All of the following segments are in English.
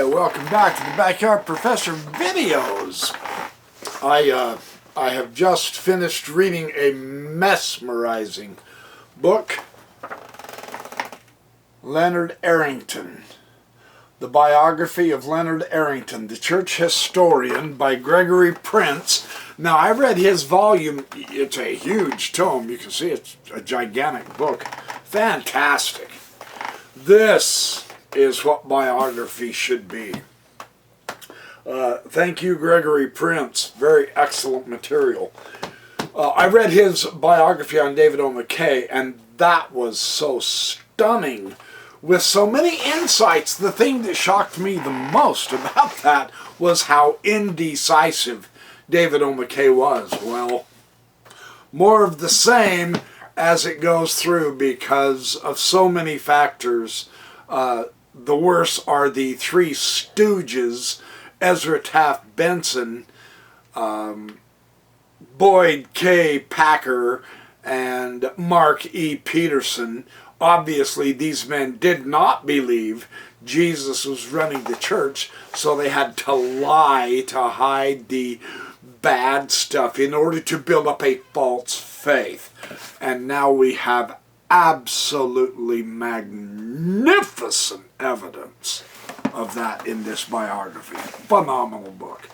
Hi, welcome back to the Backyard Professor videos. I have just finished reading a mesmerizing book, Leonard Arrington. The biography of Leonard Arrington, the church historian, by Gregory Prince. Now, I read his volume. It's a huge tome. You can see it's a gigantic book. Fantastic. This is what biography should be. Thank you, Gregory Prince. Very excellent material. I read his biography on David O. McKay, and that was so stunning, with so many insights. The thing that shocked me the most about that was how indecisive David O. McKay was. Well, more of the same as it goes through because of so many factors. The worst are the three stooges, Ezra Taft Benson, Boyd K. Packer, and Mark E. Peterson. Obviously, these men did not believe Jesus was running the church, so they had to lie to hide the bad stuff in order to build up a false faith. And now we have absolutely magnificent evidence of that in this biography. Phenomenal book.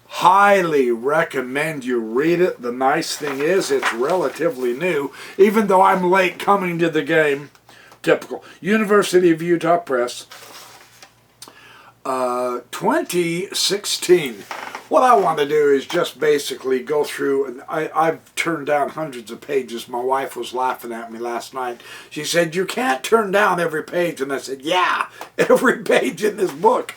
Highly recommend you read it. The nice thing is it's relatively new, even though I'm late coming to the game. Typical. University of Utah Press, 2016. What I want to do is just basically go through, and I've turned down hundreds of pages. My wife was laughing at me last night. She said, "You can't turn down every page." And I said, yeah, every page in this book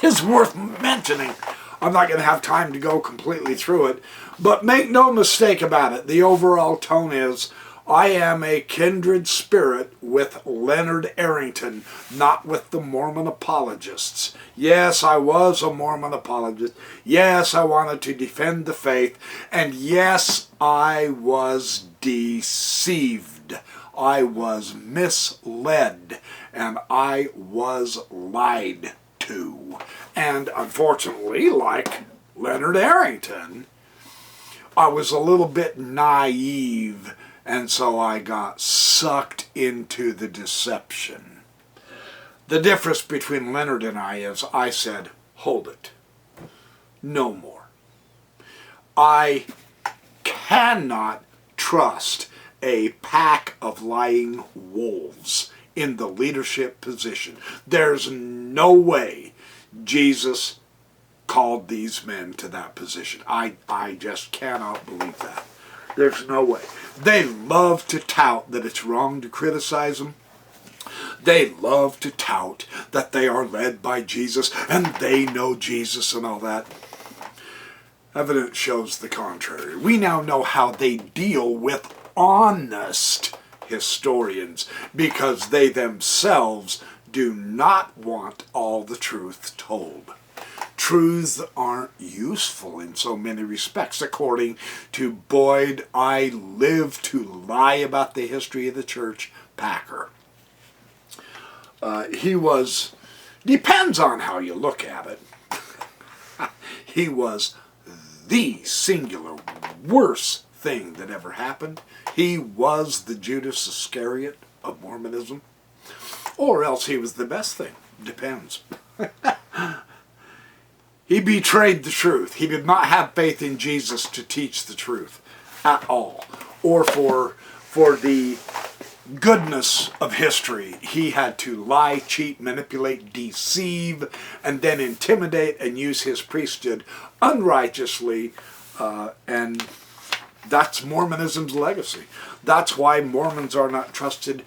is worth mentioning. I'm not going to have time to go completely through it, but make no mistake about it, the overall tone is, I am a kindred spirit with Leonard Arrington, not with the Mormon apologists. Yes, I was a Mormon apologist. Yes, I wanted to defend the faith. And yes, I was deceived. I was misled. And I was lied to. And unfortunately, like Leonard Arrington, I was a little bit naive. And so I got sucked into the deception. The difference between Leonard and I is I said, hold it. No more. I cannot trust a pack of lying wolves in the leadership position. There's no way Jesus called these men to that position. I just cannot believe that. There's no way. They love to tout that it's wrong to criticize them. They love to tout that they are led by Jesus and they know Jesus and all that. Evidence shows the contrary. We now know how they deal with honest historians because they themselves do not want all the truth told. Truths aren't useful in so many respects. According to Boyd, I live to lie about the history of the church, Packer. He was, depends on how you look at it, he was the singular worst thing that ever happened. He was the Judas Iscariot of Mormonism. Or else he was the best thing. Depends. He betrayed the truth. He did not have faith in Jesus to teach the truth at all. Or for the goodness of history, he had to lie, cheat, manipulate, deceive, and then intimidate and use his priesthood unrighteously. And that's Mormonism's legacy. That's why Mormons are not trusted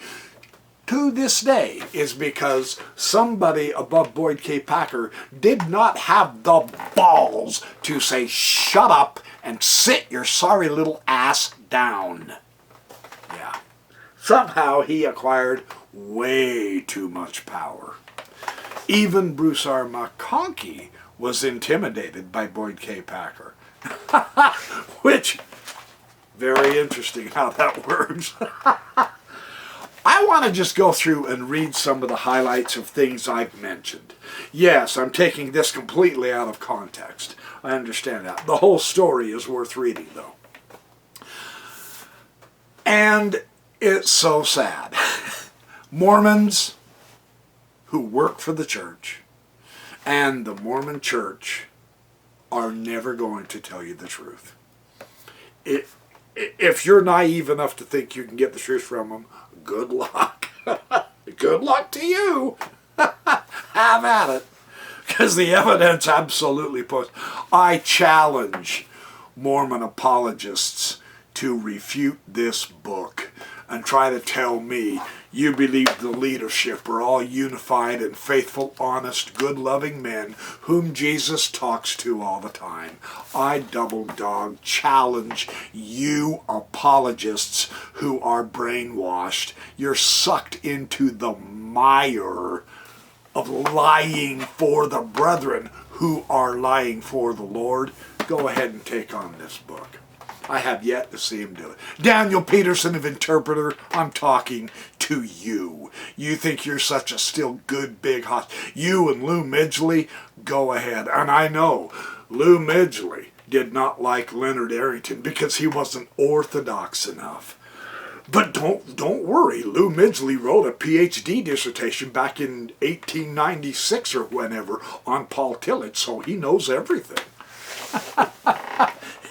to this day, is because somebody above Boyd K. Packer did not have the balls to say, shut up and sit your sorry little ass down. Yeah. Somehow he acquired way too much power. Even Bruce R. McConkie was intimidated by Boyd K. Packer. Which, very interesting how that works. I want to just go through and read some of the highlights of things I've mentioned. Yes, I'm taking this completely out of context. I understand that. The whole story is worth reading, though. And it's so sad. Mormons who work for the church and the Mormon church are never going to tell you the truth. If you're naive enough to think you can get the truth from them, good luck. Good luck to you. Have at it. Because the evidence absolutely points. I challenge Mormon apologists to refute this book and try to tell me you believe the leadership are all unified and faithful, honest, good-loving men whom Jesus talks to all the time. I double dog challenge you apologists who are brainwashed. You're sucked into the mire of lying for the brethren who are lying for the Lord. Go ahead and take on this book. I have yet to see him do it. Daniel Peterson of Interpreter, I'm talking to you. You think you're such a still good big hot. You and Lou Midgley, go ahead. And I know Lou Midgley did not like Leonard Arrington because he wasn't orthodox enough. But don't worry, Lou Midgley wrote a PhD dissertation back in 1896 or whenever on Paul Tillich, so he knows everything.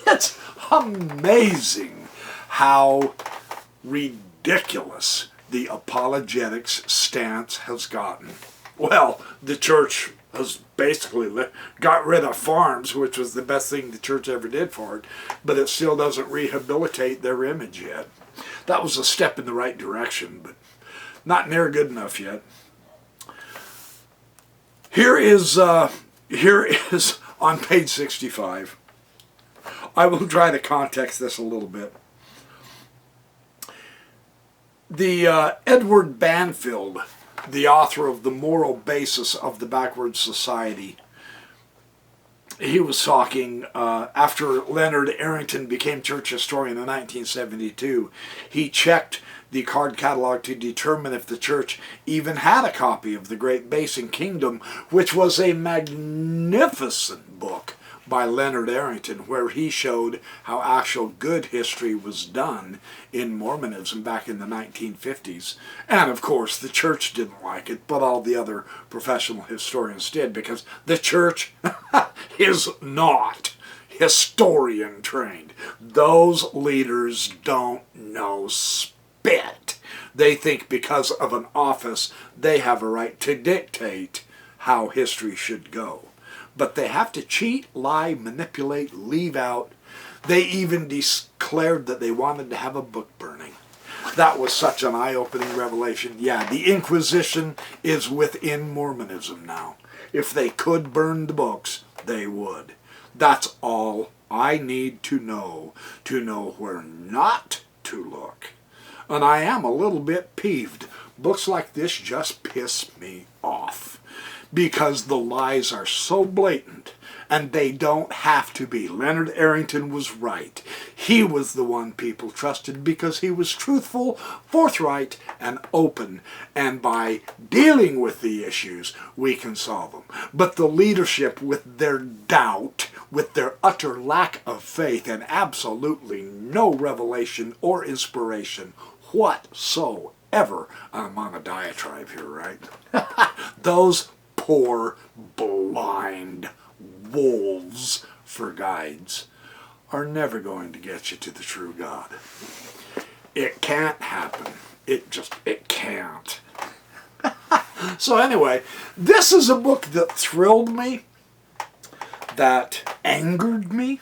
It's amazing how ridiculous the apologetics stance has gotten. Well, the church has basically got rid of farms, which was the best thing the church ever did for it, but it still doesn't rehabilitate their image yet. That was a step in the right direction, but not near good enough yet. Here is on page 65. I will try to context this a little bit. The Edward Banfield, the author of The Moral Basis of the Backward Society, he was talking after Leonard Arrington became church historian in 1972. He checked the card catalog to determine if the church even had a copy of The Great Basin Kingdom, which was a magnificent book by Leonard Arrington, where he showed how actual good history was done in Mormonism back in the 1950s. And of course the church didn't like it, but all the other professional historians did, because the church is not historian trained. Those leaders don't know spit. They think because of an office they have a right to dictate how history should go. But they have to cheat, lie, manipulate, leave out. They even declared that they wanted to have a book burning. That was such an eye-opening revelation. Yeah, the Inquisition is within Mormonism now. If they could burn the books, they would. That's all I need to know where not to look. And I am a little bit peeved. Books like this just piss me off, because the lies are so blatant, and they don't have to be. Leonard Arrington was right. He was the one people trusted because he was truthful, forthright, and open, and by dealing with the issues, we can solve them. But the leadership, with their doubt, with their utter lack of faith, and absolutely no revelation or inspiration whatsoever, I'm on a diatribe here, right? Those poor, blind wolves for guides are never going to get you to the true God. It can't happen. It can't. So anyway, this is a book that thrilled me, that angered me,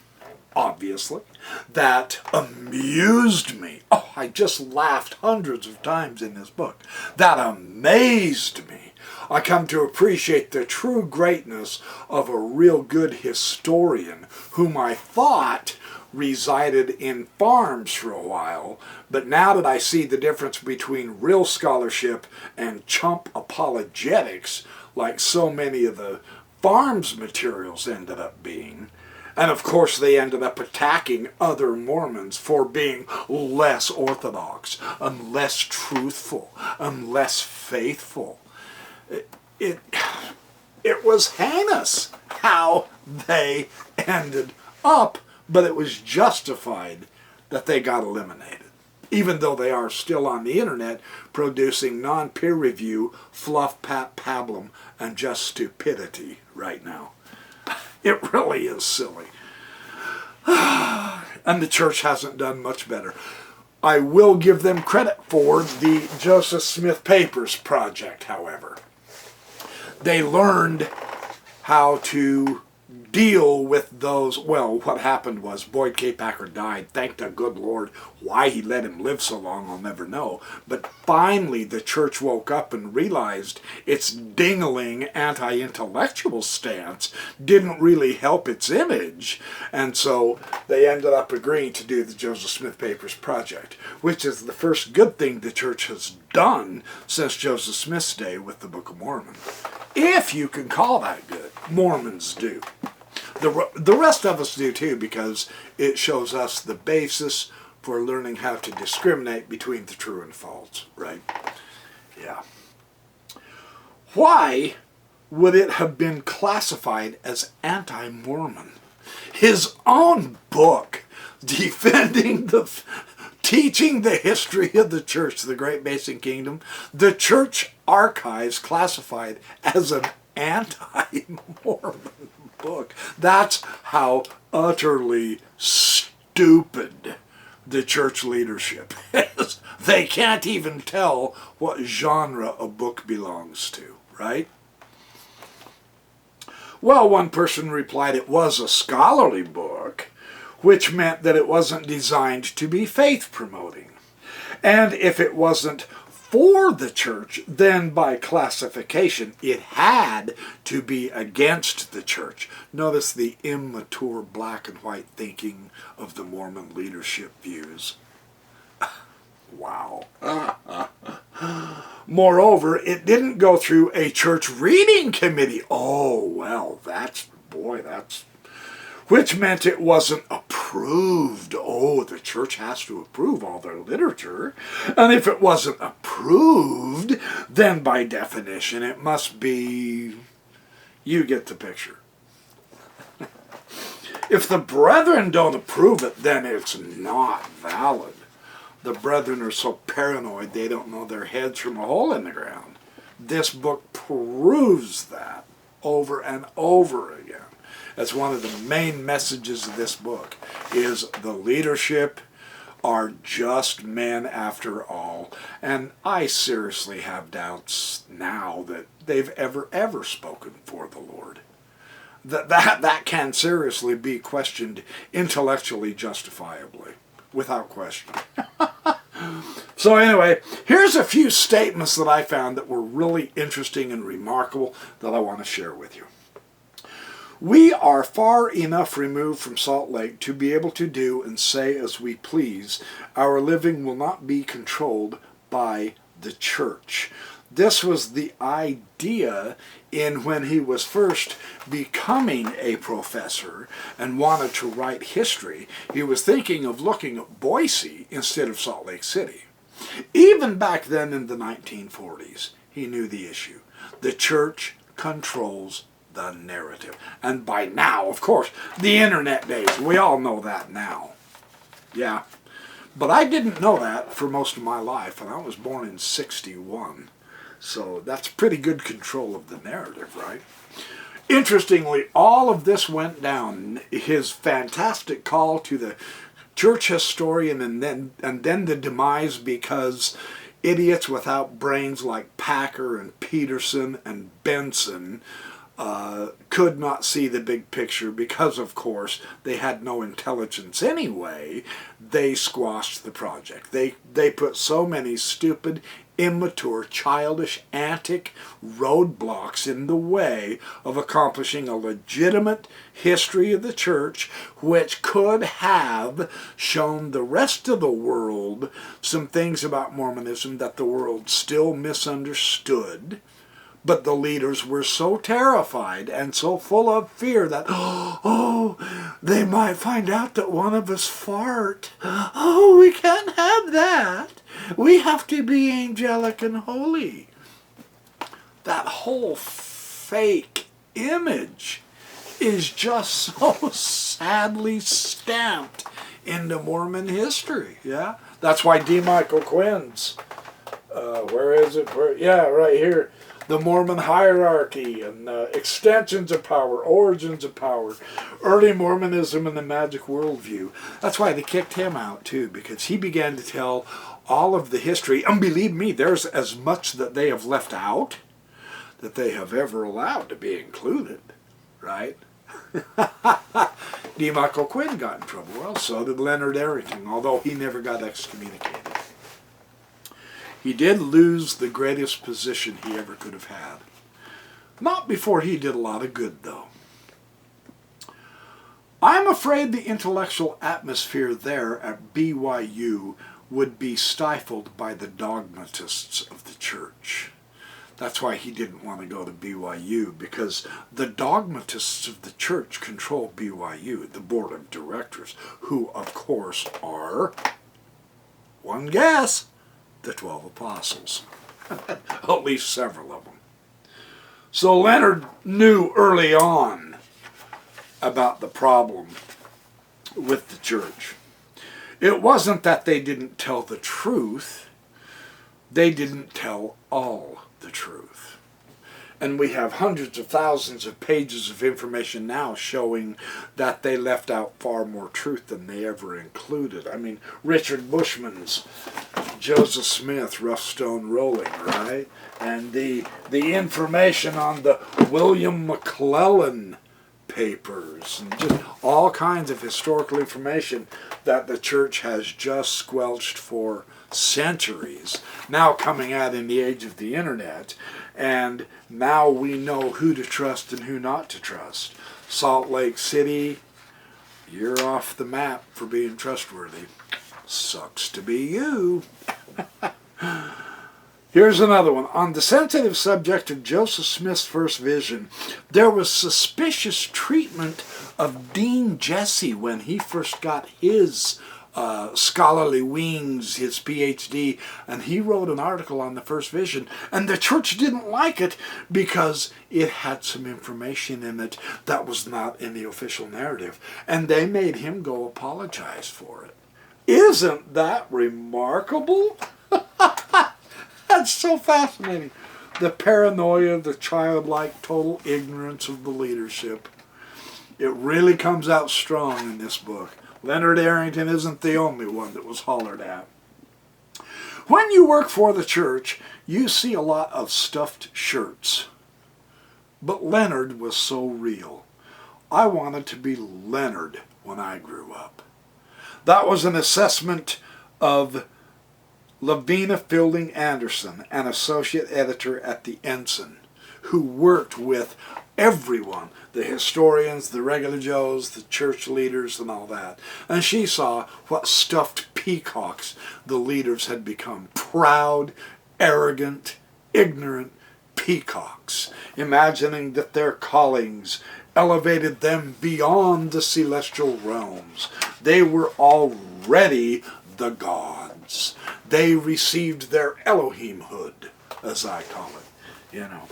obviously, that amused me. Oh, I just laughed hundreds of times in this book. That amazed me. I come to appreciate the true greatness of a real good historian whom I thought resided in farms for a while, but now that I see the difference between real scholarship and chump apologetics, like so many of the farms materials ended up being, And of course they ended up attacking other Mormons for being less orthodox and less truthful and less faithful. It was heinous how they ended up, but it was justified that they got eliminated, even though they are still on the internet producing non-peer review, fluff, pablum, and just stupidity right now. It really is silly. And the church hasn't done much better. I will give them credit for the Joseph Smith Papers project, however. They learned how to deal with those. Well, what happened was Boyd K. Packer died. Thank the good Lord. Why he let him live so long, I'll never know. But finally the church woke up and realized its dingling anti-intellectual stance didn't really help its image. And so they ended up agreeing to do the Joseph Smith Papers project, which is the first good thing the church has done since Joseph Smith's day with the Book of Mormon. If you can call that good. Mormons do. The rest of us do too, because it shows us the basis for learning how to discriminate between the true and false, right? Yeah. Why would it have been classified as anti-Mormon? His own book, teaching the history of the church, the Great Basin Kingdom, the church archives classified as an anti-Mormon book. That's how utterly stupid the church leadership is. They can't even tell what genre a book belongs to, right? Well, one person replied it was a scholarly book, which meant that it wasn't designed to be faith-promoting. And if it wasn't for the church, then by classification it had to be against the church. Notice the immature black and white thinking of the Mormon leadership views. Wow. Moreover, it didn't go through a church reading committee. Oh, well, which meant it wasn't approved. Oh, the church has to approve all their literature. And if it wasn't approved, then by definition it must be... You get the picture. If the brethren don't approve it, then it's not valid. The brethren are so paranoid they don't know their heads from a hole in the ground. This book proves that over and over again. That's one of the main messages of this book, is the leadership are just men after all. And I seriously have doubts now that they've ever spoken for the Lord. That can seriously be questioned intellectually justifiably, without question. So anyway, here's a few statements that I found that were really interesting and remarkable that I want to share with you. We are far enough removed from Salt Lake to be able to do and say as we please. Our living will not be controlled by the church. This was the idea in when he was first becoming a professor and wanted to write history. He was thinking of looking at Boise instead of Salt Lake City. Even back then in the 1940s, he knew the issue. The church controls the narrative. And by now, of course, the internet days, we all know that now. Yeah. But I didn't know that for most of my life, and I was born in 61. So that's pretty good control of the narrative, right? Interestingly, all of this went down. His fantastic call to the church historian and then the demise because idiots without brains like Packer and Peterson and Benson could not see the big picture because, of course, they had no intelligence anyway. They squashed the project. They put so many stupid, immature, childish, antic roadblocks in the way of accomplishing a legitimate history of the church, which could have shown the rest of the world some things about Mormonism that the world still misunderstood, But the leaders were so terrified and so full of fear that, oh, they might find out that one of us fart. Oh, we can't have that. We have to be angelic and holy. That whole fake image is just so sadly stamped into Mormon history. Yeah, that's why D. Michael Quinn's, where is it? Yeah, right here. The Mormon Hierarchy and Extensions of Power, Origins of Power, Early Mormonism and the Magic Worldview. That's why they kicked him out too, because he began to tell all of the history. And believe me, there's as much that they have left out that they have ever allowed to be included, right? D. Michael Quinn got in trouble. Well, so did Leonard Arrington, although he never got excommunicated. He did lose the greatest position he ever could have had. Not before he did a lot of good, though. I'm afraid the intellectual atmosphere there at BYU would be stifled by the dogmatists of the church. That's why he didn't want to go to BYU, because the dogmatists of the church control BYU, the board of directors, who, of course, are, one guess, the 12 apostles. At least several of them. So Leonard knew early on about the problem with the church. It wasn't that they didn't tell the truth. They didn't tell all the truth. And we have hundreds of thousands of pages of information now showing that they left out far more truth than they ever included. I mean, Richard Bushman's Joseph Smith, Rough Stone Rolling, right? And the information on the William McClellan papers, and just all kinds of historical information that the church has just squelched for centuries, now coming out in the age of the internet, and now we know who to trust and who not to trust. Salt Lake City, you're off the map for being trustworthy. Sucks to be you. Here's another one. On the sensitive subject of Joseph Smith's first vision, there was suspicious treatment of Dean Jesse when he first got his scholarly wings, his PhD, and he wrote an article on the first vision, and the church didn't like it because it had some information in it that was not in the official narrative, and they made him go apologize for it. Isn't that remarkable? That's so fascinating. The paranoia, the childlike total ignorance of the leadership. It really comes out strong in this book. Leonard Arrington isn't the only one that was hollered at. When you work for the church, you see a lot of stuffed shirts. But Leonard was so real. I wanted to be Leonard when I grew up. That was an assessment of Lavina Fielding Anderson, an associate editor at the Ensign, who worked with everyone, the historians, the regular Joes, the church leaders, and all that. And she saw what stuffed peacocks the leaders had become. Proud, arrogant, ignorant peacocks, imagining that their callings elevated them beyond the celestial realms. They were already the gods. They received their Elohimhood, as I call it, you know.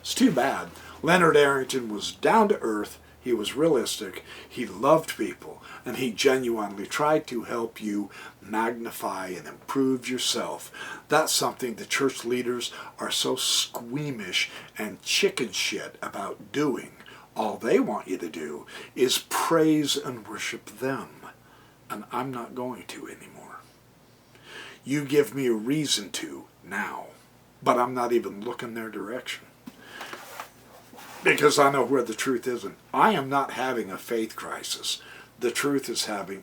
It's too bad. Leonard Arrington was down to earth, he was realistic, he loved people, and he genuinely tried to help you magnify and improve yourself. That's something the church leaders are so squeamish and chicken shit about doing. All they want you to do is praise and worship them, and I'm not going to anymore. You give me a reason to now, but I'm not even looking their direction, because I know where the truth isn't. I am not having a faith crisis. The church is having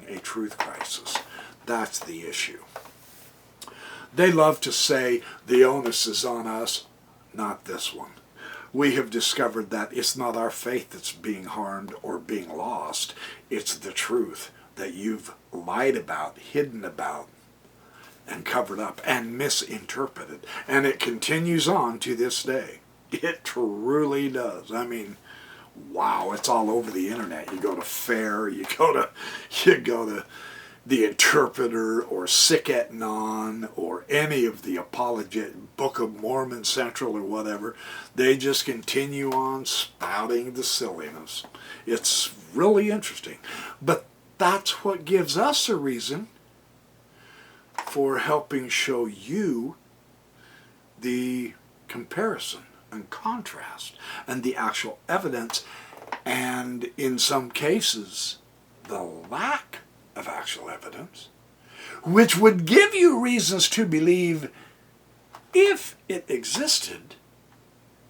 a truth crisis. That's the issue. They love to say the onus is on us, not this one. We have discovered that it's not our faith that's being harmed or being lost. It's the truth that you've lied about, hidden about, and covered up and misinterpreted. And it continues on to this day. It truly does. I mean, wow, it's all over the internet. You go to FAIR, you go to the Interpreter or Sic et Non or any of the apologetic Book of Mormon Central or whatever. They just continue on spouting the silliness. It's really interesting. But that's what gives us a reason for helping show you the comparison and contrast and the actual evidence, and in some cases the lack of actual evidence, which would give you reasons to believe if it existed,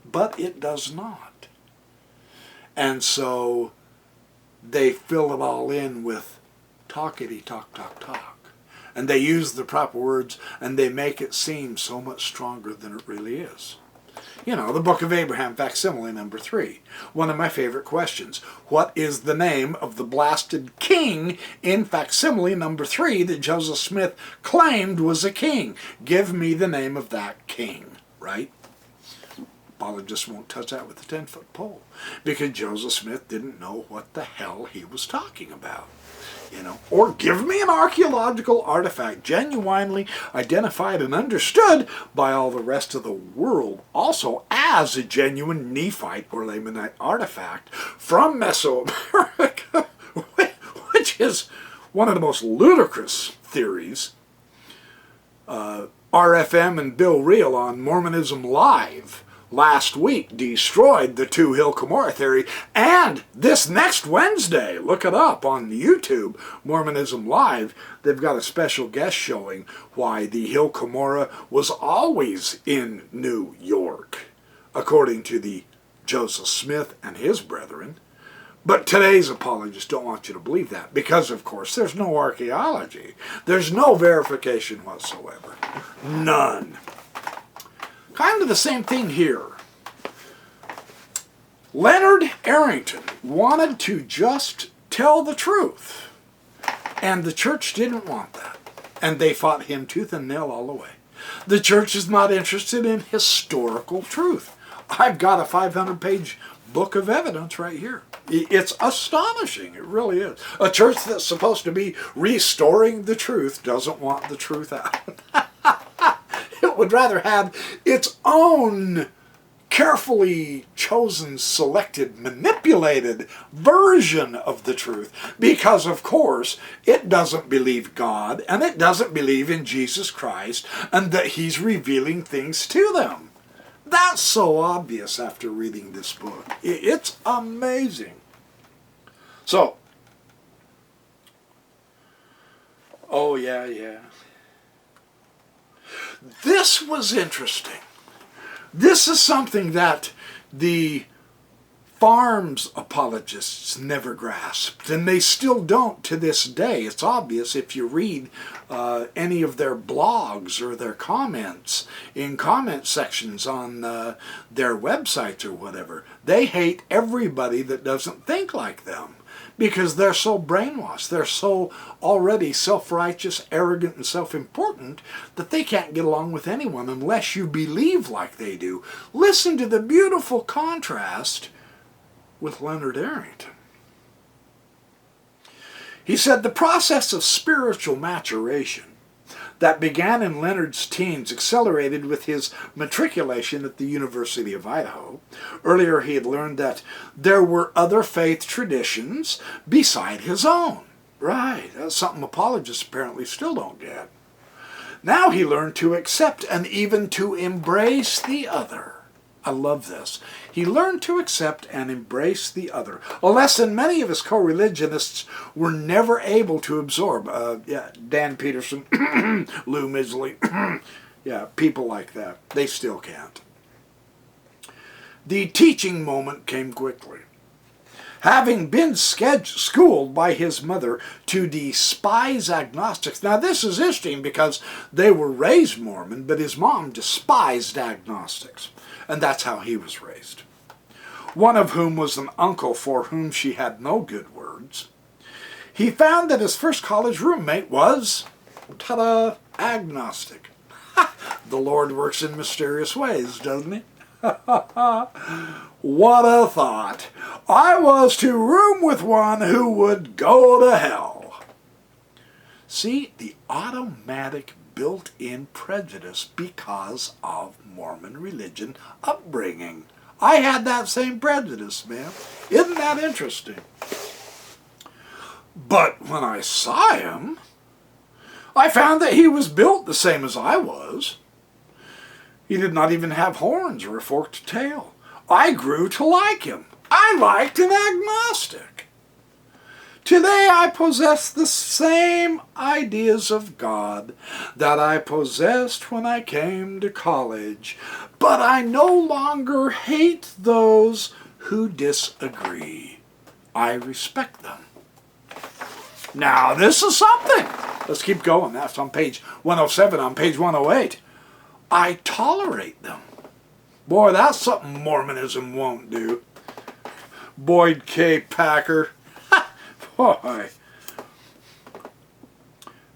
but it does not. And so they fill it all in with talkity talk talk talk, and they use the proper words and they make it seem so much stronger than it really is. You know, the Book of Abraham, facsimile number 3. One of my favorite questions. What is the name of the blasted king in facsimile number 3 that Joseph Smith claimed was a king? Give me the name of that king, right? Apologists won't touch that with a 10-foot pole because Joseph Smith didn't know what the hell he was talking about. You know, or give me an archaeological artifact genuinely identified and understood by all the rest of the world also as a genuine Nephite or Lamanite artifact from Mesoamerica, which is one of the most ludicrous theories. RFM and Bill Reel on Mormonism Live last week destroyed the two Hill Cumorah theory, and this next Wednesday, look it up on YouTube, Mormonism Live, they've got a special guest showing why the Hill Cumorah was always in New York, according to the Joseph Smith and his brethren. But today's apologists don't want you to believe that because, of course, there's no archaeology. There's no verification whatsoever. None. Kind of the same thing here. Leonard Arrington wanted to just tell the truth, and the church didn't want that, and they fought him tooth and nail all the way. The church is not interested in historical truth. I've got a 500-page book of evidence right here. It's astonishing, it really is. A church that's supposed to be restoring the truth doesn't want the truth out. It would rather have its own carefully chosen, selected, manipulated version of the truth because, of course, it doesn't believe God and it doesn't believe in Jesus Christ and that He's revealing things to them. That's so obvious after reading this book. It's amazing. So, oh yeah. This was interesting. This is something that the Farms apologists never grasped, and they still don't to this day. It's obvious if you read any of their blogs or their comments in comment sections on their websites or whatever. They hate everybody that doesn't think like them, because they're so brainwashed. They're so already self-righteous, arrogant, and self-important that they can't get along with anyone unless you believe like they do. Listen to the beautiful contrast with Leonard Arrington. He said the process of spiritual maturation that began in Leonard's teens accelerated with his matriculation at the University of Idaho. Earlier he had learned that there were other faith traditions beside his own. Right, that's something apologists apparently still don't get. Now he learned to accept and even to embrace the other. I love this. He learned to accept and embrace the other, a lesson many of his co-religionists were never able to absorb. Dan Peterson, Lou Misley, people like that. They still can't. The teaching moment came quickly. Having been schooled by his mother to despise agnostics. Now this is interesting because they were raised Mormon, but his mom despised agnostics. And that's how he was raised. One of whom was an uncle for whom she had no good words. He found that his first college roommate was Ta-da! Agnostic. The Lord works in mysterious ways, doesn't he? What a thought. I was to room with one who would go to hell. See, the automatic built-in prejudice because of Mormon religion upbringing. I had that same prejudice, man. Isn't that interesting? But when I saw him, I found that he was built the same as I was. He did not even have horns or a forked tail. I grew to like him. I liked an agnostic. Today I possess the same ideas of God that I possessed when I came to college, but I no longer hate those who disagree. I respect them. Now this is something. Let's keep going. That's on page 107, on page 108. I tolerate them. Boy, that's something Mormonism won't do. Boyd K. Packer. Boy.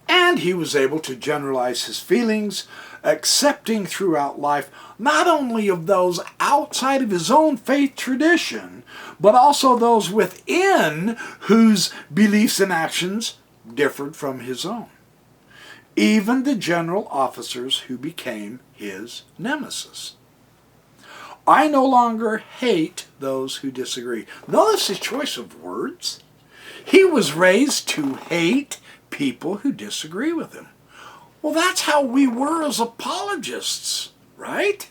And he was able to generalize his feelings, accepting throughout life not only of those outside of his own faith tradition, but also those within whose beliefs and actions differed from his own. Even the general officers who became his nemesis. I no longer hate those who disagree. Notice his choice of words. He was raised to hate people who disagree with him. Well, that's how we were as apologists, right?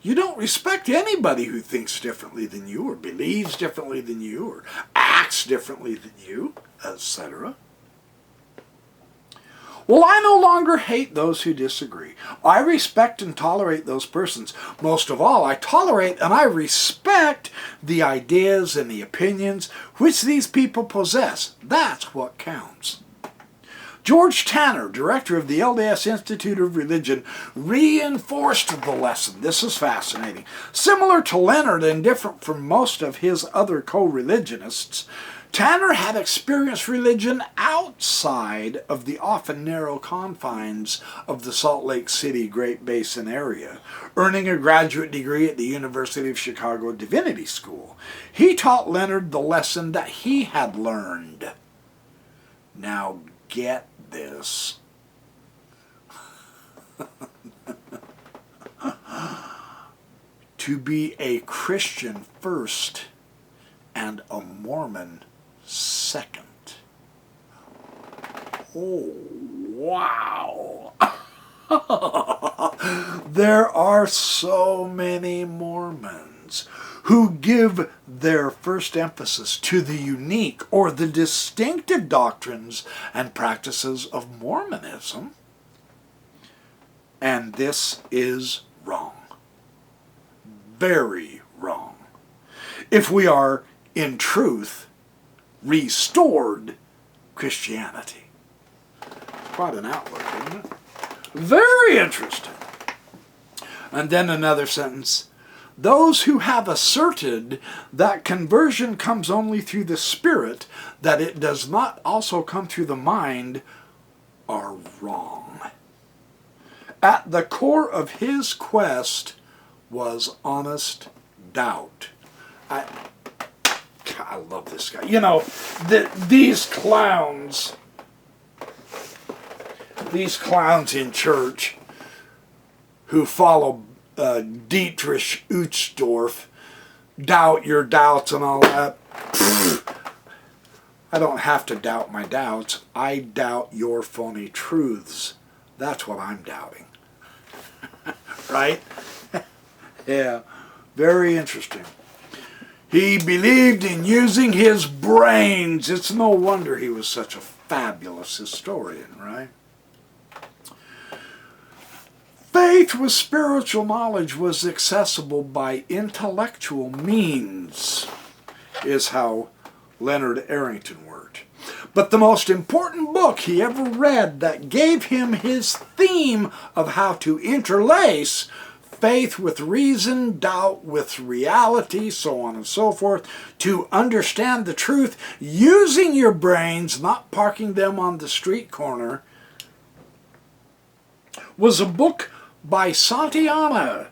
You don't respect anybody who thinks differently than you, or believes differently than you, or acts differently than you, etc. Well, I no longer hate those who disagree. I respect and tolerate those persons. Most of all, I tolerate and I respect the ideas and the opinions which these people possess. That's what counts. George Tanner, director of the LDS Institute of Religion, reinforced the lesson. This is fascinating. Similar to Leonard and different from most of his other co-religionists, Tanner had experienced religion outside of the often narrow confines of the Salt Lake City Great Basin area, earning a graduate degree at the University of Chicago Divinity School. He taught Leonard the lesson that he had learned. Now get this. To be a Christian first and a Mormon second. Oh, wow. There are so many Mormons who give their first emphasis to the unique or the distinctive doctrines and practices of Mormonism. And this is wrong. Very wrong. If we are, in truth, restored Christianity. Quite an outlook, isn't it? Very interesting. And then another sentence. Those who have asserted that conversion comes only through the Spirit, that it does not also come through the mind, are wrong. At the core of his quest was honest doubt. I love this guy. You know, these clowns in church who follow Dietrich Uchtdorf, doubt your doubts and all that. I don't have to doubt my doubts. I doubt your phony truths. That's what I'm doubting. Right? Yeah. Very interesting. He believed in using his brains. It's no wonder he was such a fabulous historian, right? Faith with spiritual knowledge was accessible by intellectual means, is how Leonard Arrington worked. But the most important book he ever read that gave him his theme of how to interlace faith with reason, doubt with reality, so on and so forth, to understand the truth using your brains, not parking them on the street corner, was a book by Santayana,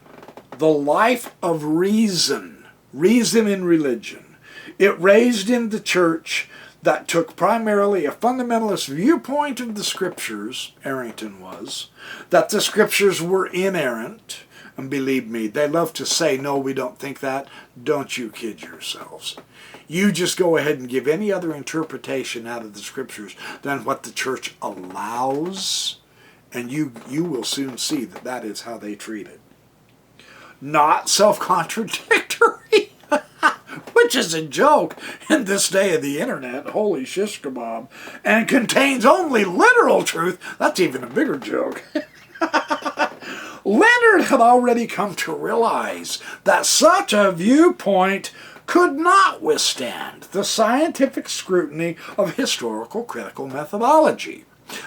The Life of Reason, Reason in Religion. It raised in the church that took primarily a fundamentalist viewpoint of the scriptures, Arrington was, that the scriptures were inerrant. And believe me, they love to say, no, we don't think that. Don't you kid yourselves. You just go ahead and give any other interpretation out of the scriptures than what the church allows, and you will soon see that that is how they treat it. Not self-contradictory, which is a joke in this day of the internet, holy shish kebab, and contains only literal truth. That's even a bigger joke. Leonard had already come to realize that such a viewpoint could not withstand the scientific scrutiny of historical critical methodology.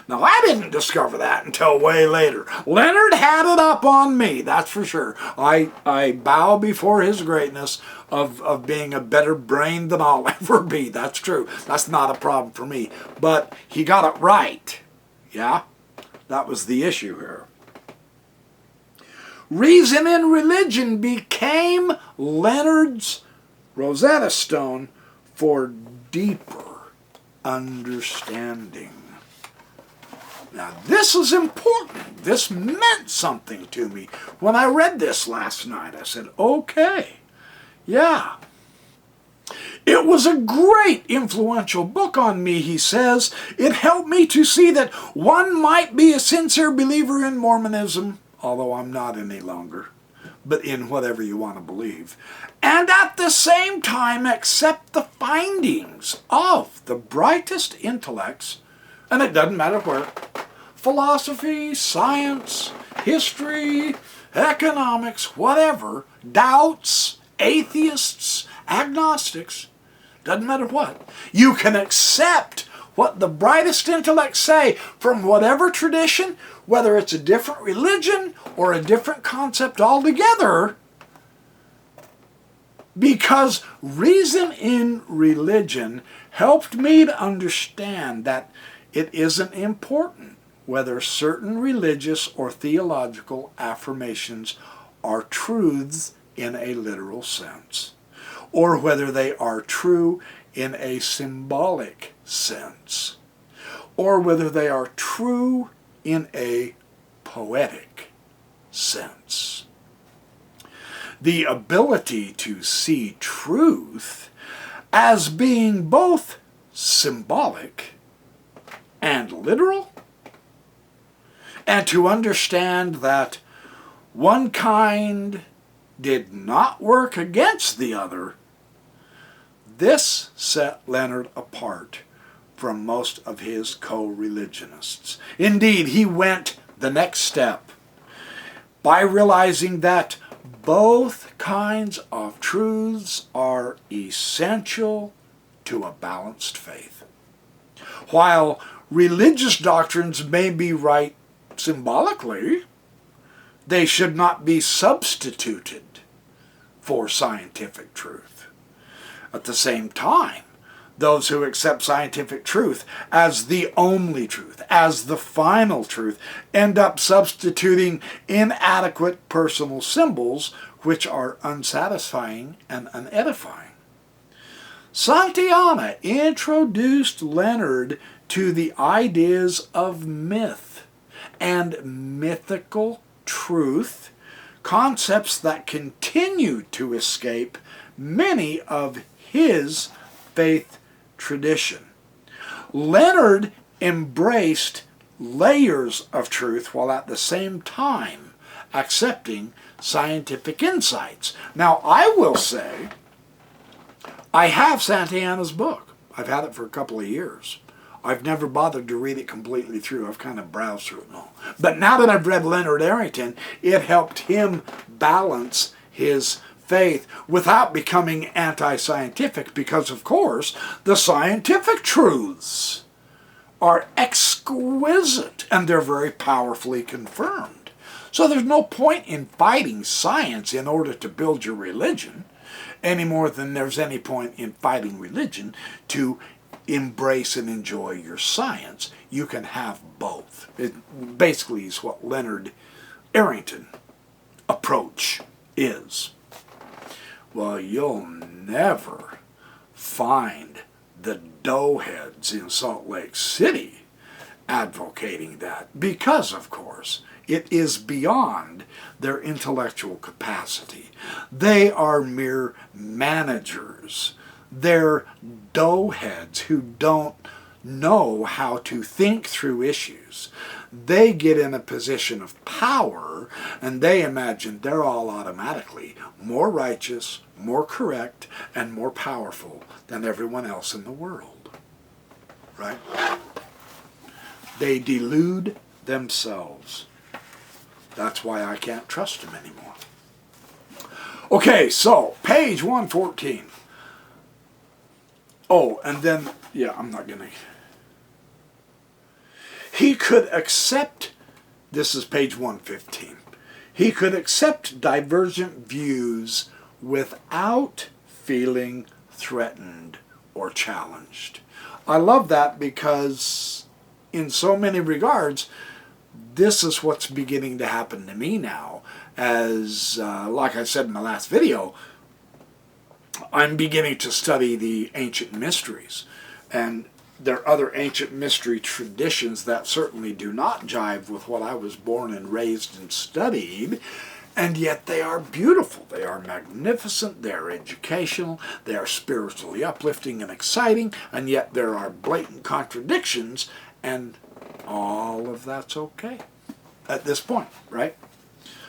Now, I didn't discover that until way later. Leonard had it up on me, that's for sure. I bow before his greatness of being a better brain than I'll ever be. That's true. That's not a problem for me. But he got it right. Yeah? That was the issue here. Reason in Religion became Leonard's Rosetta Stone for deeper understanding. Now, this is important. This meant something to me. When I read this last night, I said, okay, yeah. It was a great influential book on me, he says. It helped me to see that one might be a sincere believer in Mormonism, although I'm not any longer, but in whatever you want to believe, and at the same time accept the findings of the brightest intellects, and it doesn't matter where, philosophy, science, history, economics, whatever, doubts, atheists, agnostics, doesn't matter what. You can accept what the brightest intellects say from whatever tradition, whether it's a different religion or a different concept altogether, because Reason in Religion helped me to understand that it isn't important whether certain religious or theological affirmations are truths in a literal sense, or whether they are true in a symbolic sense, or whether they are true in a poetic sense. The ability to see truth as being both symbolic and literal, and to understand that one kind did not work against the other, this set Leonard apart from most of his co-religionists. Indeed, he went the next step by realizing that both kinds of truths are essential to a balanced faith. While religious doctrines may be right symbolically, they should not be substituted for scientific truth. At the same time, those who accept scientific truth as the only truth, as the final truth, end up substituting inadequate personal symbols which are unsatisfying and unedifying. Santayana introduced Leonard to the ideas of myth and mythical truth, concepts that continue to escape many of his faith tradition. Leonard embraced layers of truth while at the same time accepting scientific insights. Now, I will say, I have Santayana's book. I've had it for a couple of years. I've never bothered to read it completely through. I've kind of browsed through it and all. But now that I've read Leonard Arrington, it helped him balance his faith without becoming anti-scientific, because, of course, the scientific truths are exquisite and they're very powerfully confirmed. So there's no point in fighting science in order to build your religion, any more than there's any point in fighting religion to embrace and enjoy your science. You can have both. It basically is what Leonard Arrington approach is. Well, you'll never find the doughheads in Salt Lake City advocating that because, of course, it is beyond their intellectual capacity. They are mere managers. They're doughheads who don't know how to think through issues. They get in a position of power and they imagine they're all automatically more righteous, more correct, and more powerful than everyone else in the world. Right? They delude themselves. That's why I can't trust them anymore. Okay, so page 114. Oh, and then, yeah, I'm not going to... He could accept, this is page 115, he could accept divergent views without feeling threatened or challenged. I love that because in so many regards, this is what's beginning to happen to me now. As, like I said in the last video, I'm beginning to study the ancient mysteries. And there are other ancient mystery traditions that certainly do not jive with what I was born and raised and studied. And yet they are beautiful. They are magnificent. They are educational. They are spiritually uplifting and exciting. And yet there are blatant contradictions. And all of that's okay at this point, right?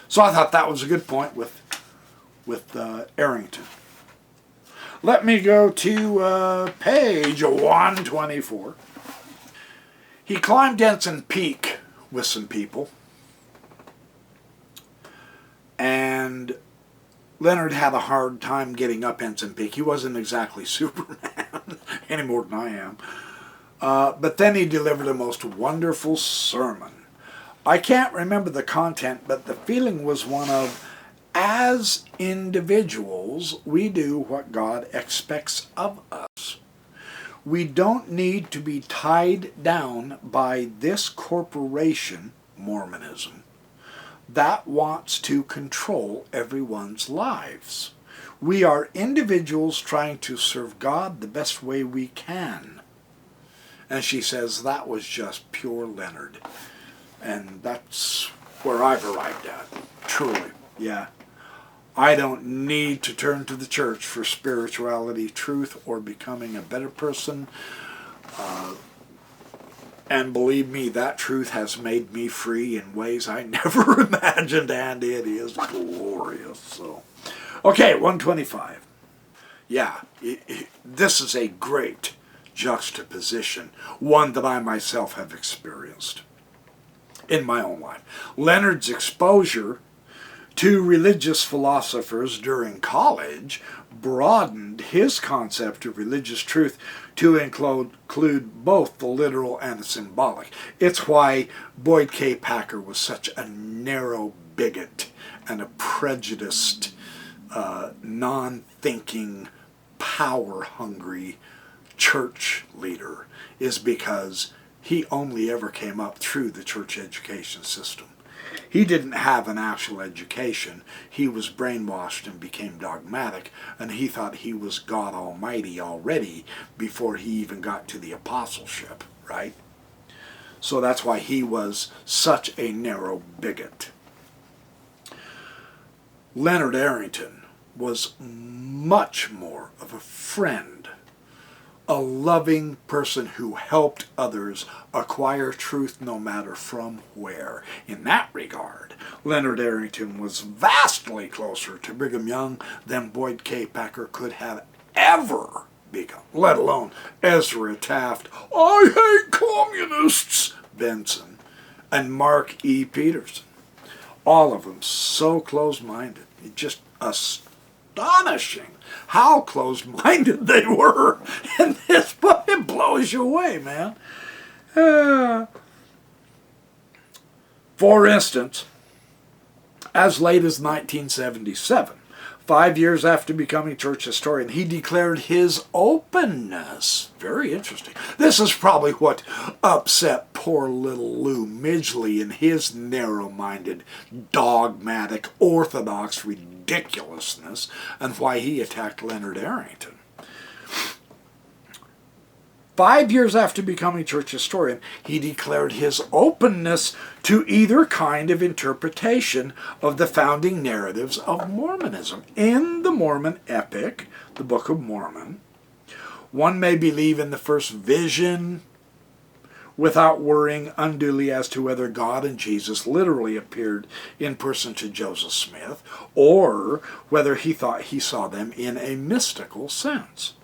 So I thought that was a good point with Arrington. Let me go to page 124. He climbed Ensign Peak with some people. And Leonard had a hard time getting up Ensign Peak. He wasn't exactly Superman any more than I am. But then he delivered a most wonderful sermon. I can't remember the content, but the feeling was one of, as individuals, we do what God expects of us. We don't need to be tied down by this corporation, Mormonism, that wants to control everyone's lives. We are individuals trying to serve God the best way we can. And she says that was just pure Leonard. And that's where I've arrived at, truly, yeah. I don't need to turn to the church for spirituality, truth, or becoming a better person. And believe me, that truth has made me free in ways I never imagined, and it is glorious. So, okay, 125. Yeah, this is a great juxtaposition, one that I myself have experienced in my own life. Leonard's exposure to religious philosophers during college broadened his concept of religious truth to include both the literal and the symbolic. It's why Boyd K. Packer was such a narrow bigot and a prejudiced, non-thinking, power-hungry church leader, is because he only ever came up through the church education system. He didn't have an actual education. He was brainwashed and became dogmatic, and he thought he was God Almighty already before he even got to the apostleship, right? So that's why he was such a narrow bigot. Leonard Arrington was much more of a friend, a loving person who helped others acquire truth no matter from where. In that regard, Leonard Arrington was vastly closer to Brigham Young than Boyd K. Packer could have ever become, let alone Ezra Taft, I hate communists, Benson, and Mark E. Peterson. All of them so close-minded. Just astonishing how closed-minded they were. And this book, it blows you away, man. For instance, as late as 1977, 5 years after becoming church historian, he declared his openness. Very interesting. This is probably what upset poor little Lou Midgley in his narrow-minded, dogmatic, orthodox ridiculousness, and why he attacked Leonard Arrington. 5 years after becoming church historian, he declared his openness to either kind of interpretation of the founding narratives of Mormonism. In the Mormon epic, the Book of Mormon, one may believe in the first vision without worrying unduly as to whether God and Jesus literally appeared in person to Joseph Smith, or whether he thought he saw them in a mystical sense.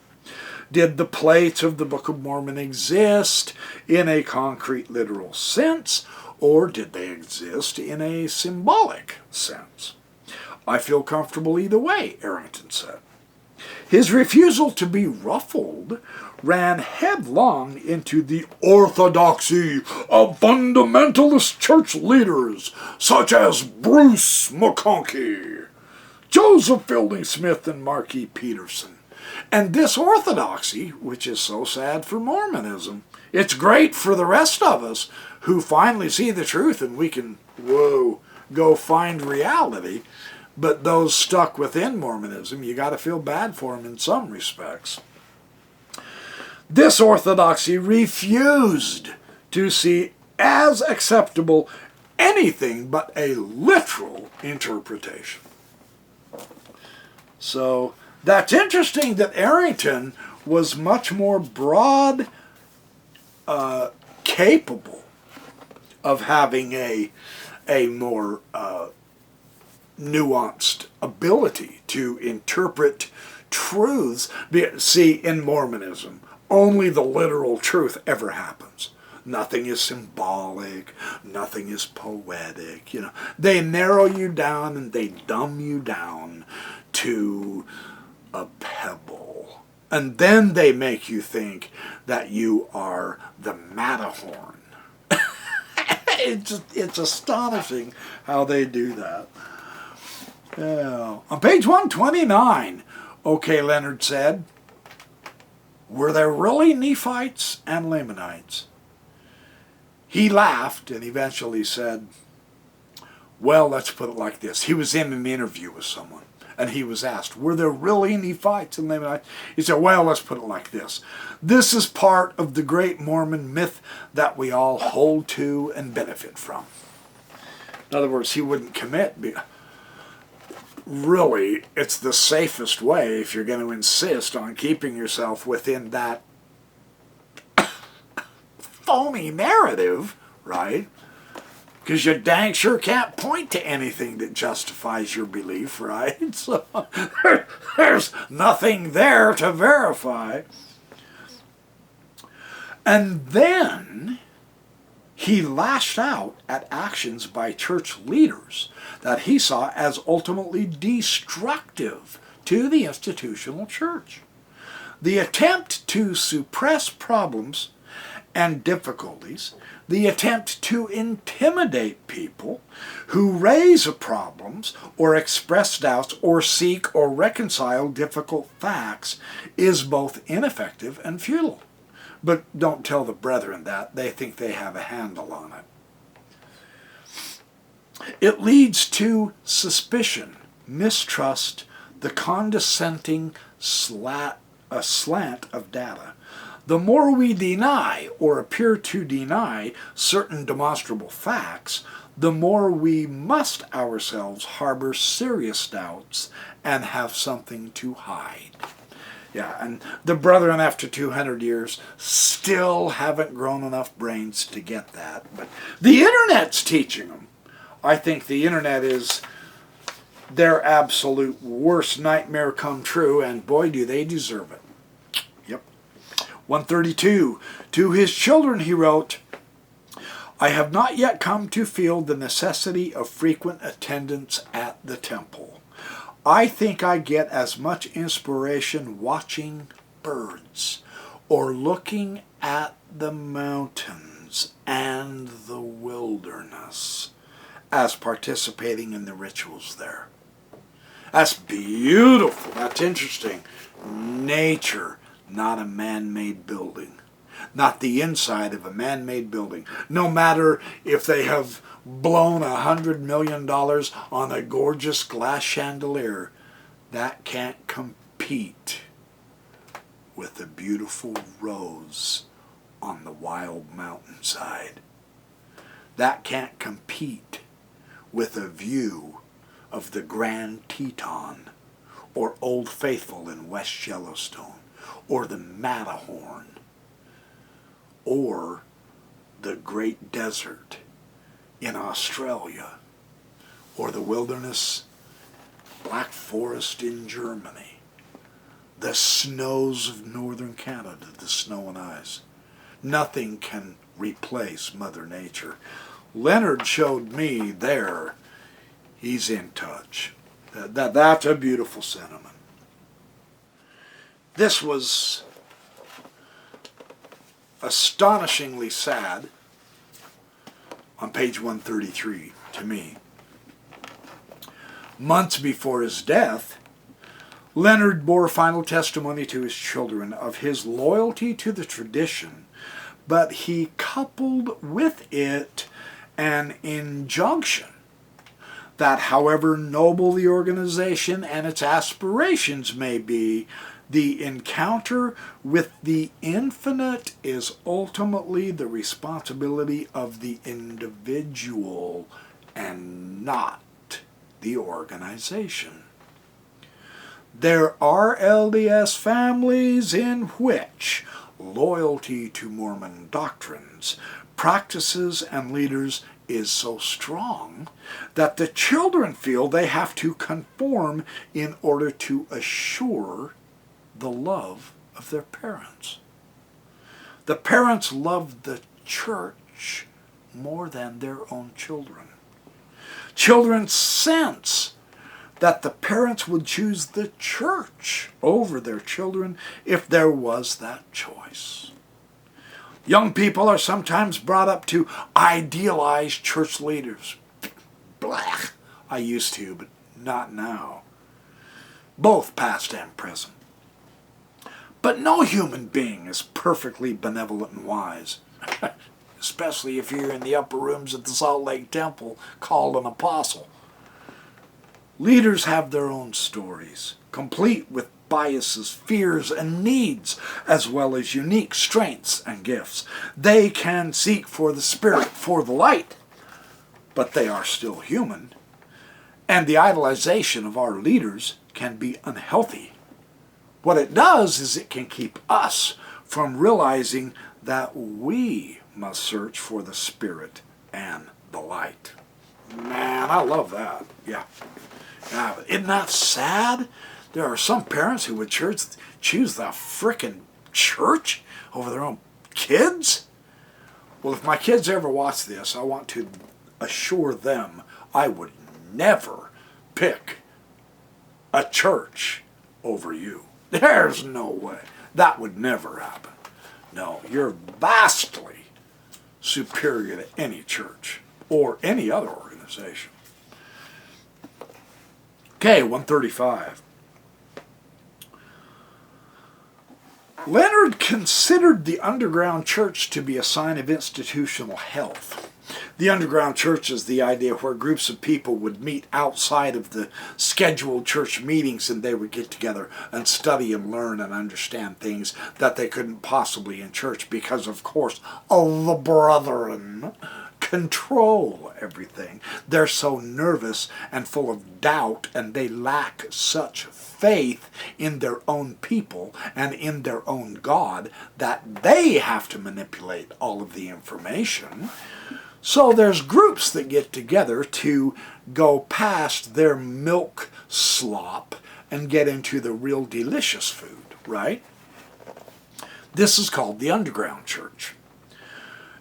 Did the plates of the Book of Mormon exist in a concrete, literal sense, or did they exist in a symbolic sense? I feel comfortable either way, Arrington said. His refusal to be ruffled ran headlong into the orthodoxy of fundamentalist church leaders such as Bruce McConkie, Joseph Fielding Smith, and Mark E. Peterson. And this orthodoxy, which is so sad for Mormonism, it's great for the rest of us who finally see the truth and we can, go find reality. But those stuck within Mormonism, you got to feel bad for them in some respects. This orthodoxy refused to see as acceptable anything but a literal interpretation. So that's interesting that Arrington was much more broad, capable of having a more nuanced ability to interpret truths. See, in Mormonism, only the literal truth ever happens. Nothing is symbolic, nothing is poetic. They narrow you down and they dumb you down to a pebble. And then they make you think that you are the Matterhorn. It's astonishing how they do that. Yeah. On page 129, OK Leonard said, were there really Nephites and Lamanites? He laughed and eventually said, well, let's put it like this. He was in an interview with someone, and he was asked, were there really Nephites and Lamanites? He said, well, let's put it like this. This is part of the great Mormon myth that we all hold to and benefit from. In other words, he wouldn't commit. Really, it's the safest way if you're going to insist on keeping yourself within that phony narrative, right? Because you dang sure can't point to anything that justifies your belief, right? So there's nothing there to verify. And then he lashed out at actions by church leaders that he saw as ultimately destructive to the institutional church. The attempt to suppress problems and difficulties, the attempt to intimidate people who raise problems or express doubts or seek or reconcile difficult facts is both ineffective and futile. But don't tell the brethren that. They think they have a handle on it. It leads to suspicion, mistrust, the condescending slant of data. The more we deny or appear to deny certain demonstrable facts, the more we must ourselves harbor serious doubts and have something to hide. Yeah, and the brethren after 200 years still haven't grown enough brains to get that. But the internet's teaching them. I think the internet is their absolute worst nightmare come true, and boy, do they deserve it. 132. To his children he wrote, I have not yet come to feel the necessity of frequent attendance at the temple. I think I get as much inspiration watching birds or looking at the mountains and the wilderness as participating in the rituals there. That's beautiful. That's interesting. Nature, not a man-made building. Not the inside of a man-made building. No matter if they have blown $100 million on a gorgeous glass chandelier, that can't compete with the beautiful rose on the wild mountainside. That can't compete with a view of the Grand Teton, or Old Faithful in West Yellowstone, or the Matterhorn, or the Great Desert in Australia, or the wilderness, Black Forest in Germany, the snows of northern Canada, the snow and ice. Nothing can replace Mother Nature. Leonard showed me there he's in touch. That's a beautiful sentiment. This was astonishingly sad on page 133 to me. Months before his death, Leonard bore final testimony to his children of his loyalty to the tradition, but he coupled with it an injunction that however noble the organization and its aspirations may be, the encounter with the infinite is ultimately the responsibility of the individual and not the organization. There are LDS families in which loyalty to Mormon doctrines, practices, and leaders is so strong that the children feel they have to conform in order to assure the love of their parents. The parents love the church more than their own children. Children sense that the parents would choose the church over their children if there was that choice. Young people are sometimes brought up to idealize church leaders. Blah. I used to, but not now. Both past and present. But no human being is perfectly benevolent and wise, especially if you're in the upper rooms at the Salt Lake Temple called an apostle. Leaders have their own stories, complete with biases, fears, and needs, as well as unique strengths and gifts. They can seek for the Spirit, for the light, but they are still human. And the idolization of our leaders can be unhealthy. What it does is it can keep us from realizing that we must search for the Spirit and the light. Man, I love that. Yeah. But isn't that sad? There are some parents who would choose the frickin' church over their own kids. Well, if my kids ever watch this, I want to assure them I would never pick a church over you. There's no way. That would never happen. No, you're vastly superior to any church or any other organization. Okay, 135. Leonard considered the underground church to be a sign of institutional health. The underground church is the idea where groups of people would meet outside of the scheduled church meetings, and they would get together and study and learn and understand things that they couldn't possibly in church because, of course, the brethren control everything. They're so nervous and full of doubt, and they lack such faith in their own people and in their own God that they have to manipulate all of the information. So there's groups that get together to go past their milk slop and get into the real delicious food, right? This is called the underground church.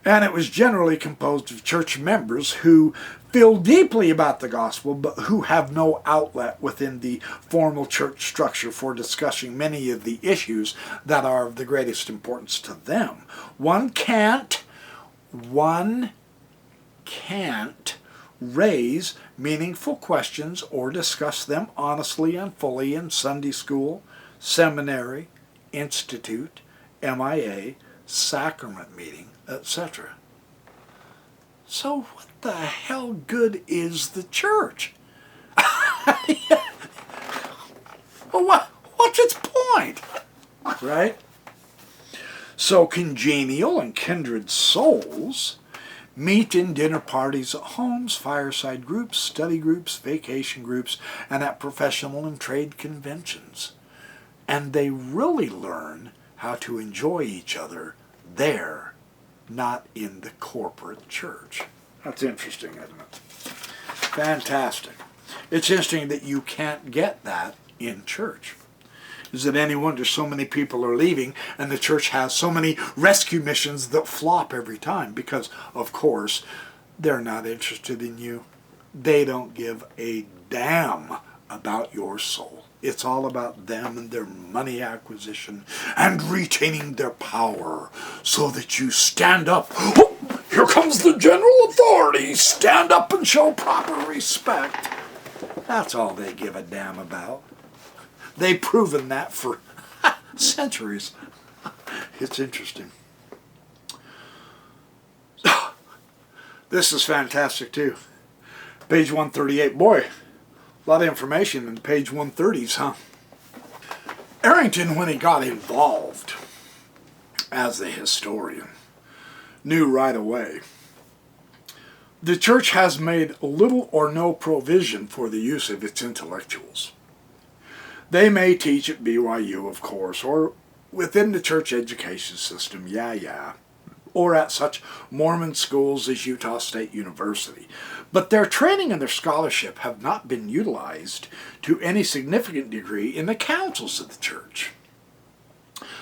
And it was generally composed of church members who feel deeply about the gospel, but who have no outlet within the formal church structure for discussing many of the issues that are of the greatest importance to them. One can't raise meaningful questions or discuss them honestly and fully in Sunday school, seminary, institute, MIA, sacrament meeting, etc. So what the hell good is the church? Well, what's its point? Right? So congenial and kindred souls meet in dinner parties at homes, fireside groups, study groups, vacation groups, and at professional and trade conventions. And they really learn how to enjoy each other there, not in the corporate church. That's interesting, isn't it? Fantastic. It's interesting that you can't get that in church. Is it any wonder so many people are leaving and the church has so many rescue missions that flop every time? Because, of course, they're not interested in you. They don't give a damn about your soul. It's all about them and their money acquisition and retaining their power so that you stand up. Oh, here comes the general authority. Stand up and show proper respect. That's all they give a damn about. They've proven that for centuries. It's interesting. This is fantastic too. Page 138. Boy, a lot of information in page 130s, huh? Arrington, when he got involved as a historian, knew right away the church has made little or no provision for the use of its intellectuals. They may teach at BYU, of course, or within the church education system, or at such Mormon schools as Utah State University. But their training and their scholarship have not been utilized to any significant degree in the councils of the church.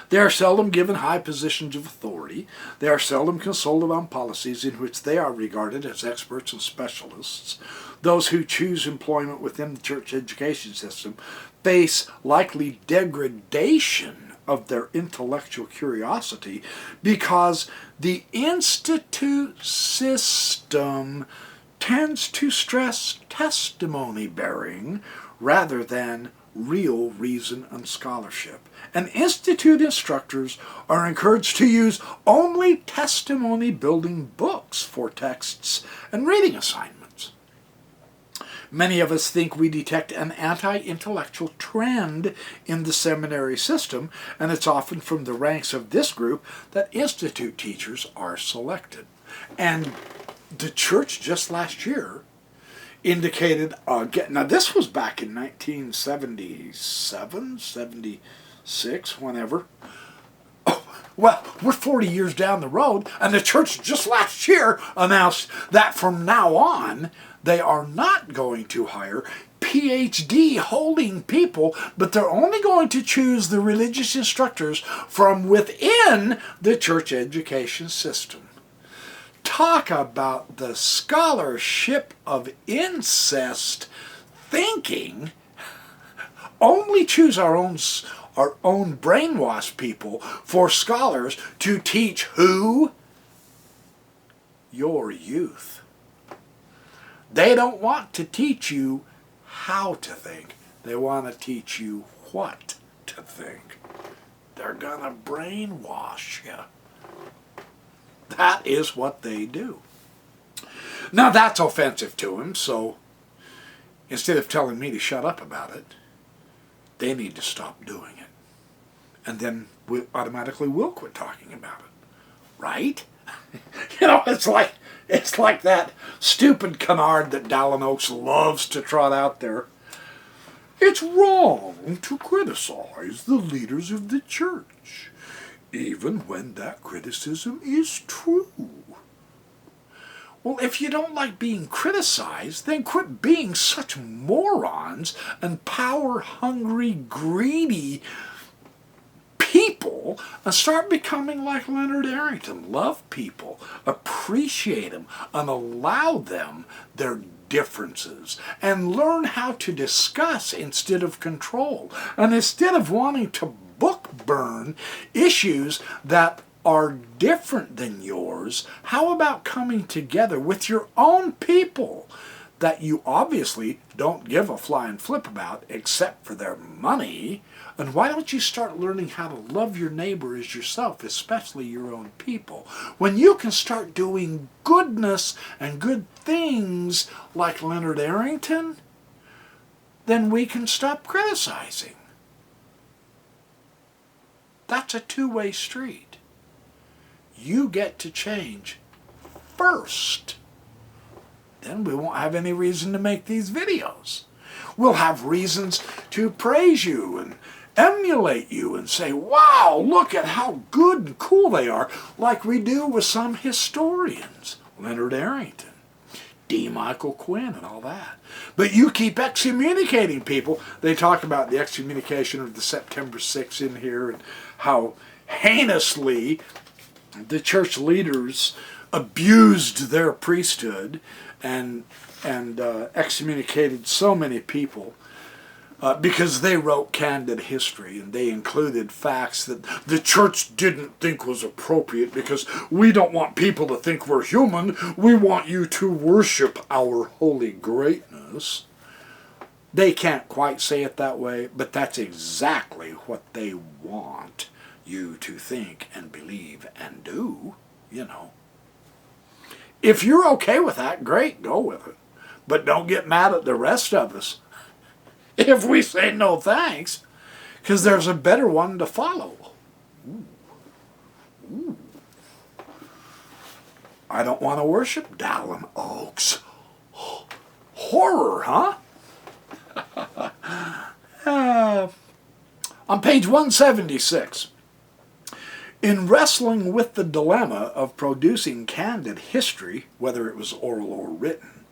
They are seldom given high positions of authority. They are seldom consulted on policies in which they are regarded as experts and specialists. Those who choose employment within the church education system face likely degradation of their intellectual curiosity because the institute system tends to stress testimony bearing rather than real reason and scholarship. And institute instructors are encouraged to use only testimony building books for texts and reading assignments. Many of us think we detect an anti-intellectual trend in the seminary system, and it's often from the ranks of this group that institute teachers are selected. And the church just last year indicated, now this was back in 1977, 76, whenever. Oh, well, we're 40 years down the road, and the church just last year announced that from now on, they are not going to hire PhD holding people, but they're only going to choose the religious instructors from within the church education system. Talk about the scholarship of incest thinking. Only choose our own brainwashed people for scholars to teach who? Your youth. They don't want to teach you how to think. They want to teach you what to think. They're going to brainwash you. That is what they do. Now that's offensive to him, so instead of telling me to shut up about it, they need to stop doing it. And then we automatically will quit talking about it. Right? You know, it's like that stupid canard that Dallin Oaks loves to trot out there. It's wrong to criticize the leaders of the church, even when that criticism is true. Well, if you don't like being criticized, then quit being such morons and power-hungry, greedy people and start becoming like Leonard Arrington. Love people, appreciate them, and allow them their differences, and learn how to discuss instead of control. And instead of wanting to book burn issues that are different than yours, how about coming together with your own people that you obviously don't give a flying flip about except for their money. And why don't you start learning how to love your neighbor as yourself, especially your own people? When you can start doing goodness and good things like Leonard Arrington, then we can stop criticizing. That's a two-way street. You get to change first. Then we won't have any reason to make these videos. We'll have reasons to praise you and emulate you and say, wow, look at how good and cool they are, like we do with some historians, Leonard Arrington, D. Michael Quinn, and all that. But you keep excommunicating people. They talk about the excommunication of the September 6th in here and how heinously the church leaders abused their priesthood and excommunicated so many people because they wrote Candid history and they included facts that the church didn't think was appropriate because we don't want people to think we're human. We want you to worship our holy greatness. They can't quite say it that way, but that's exactly what they want you to think and believe and do, you know. If you're okay with that, great, go with it. But don't get mad at the rest of us if we say no thanks, because there's a better one to follow. Ooh. Ooh. I don't want to worship Dallin Oaks. Horror, huh? On page 176, in wrestling with the dilemma of producing candid history, whether it was oral or written,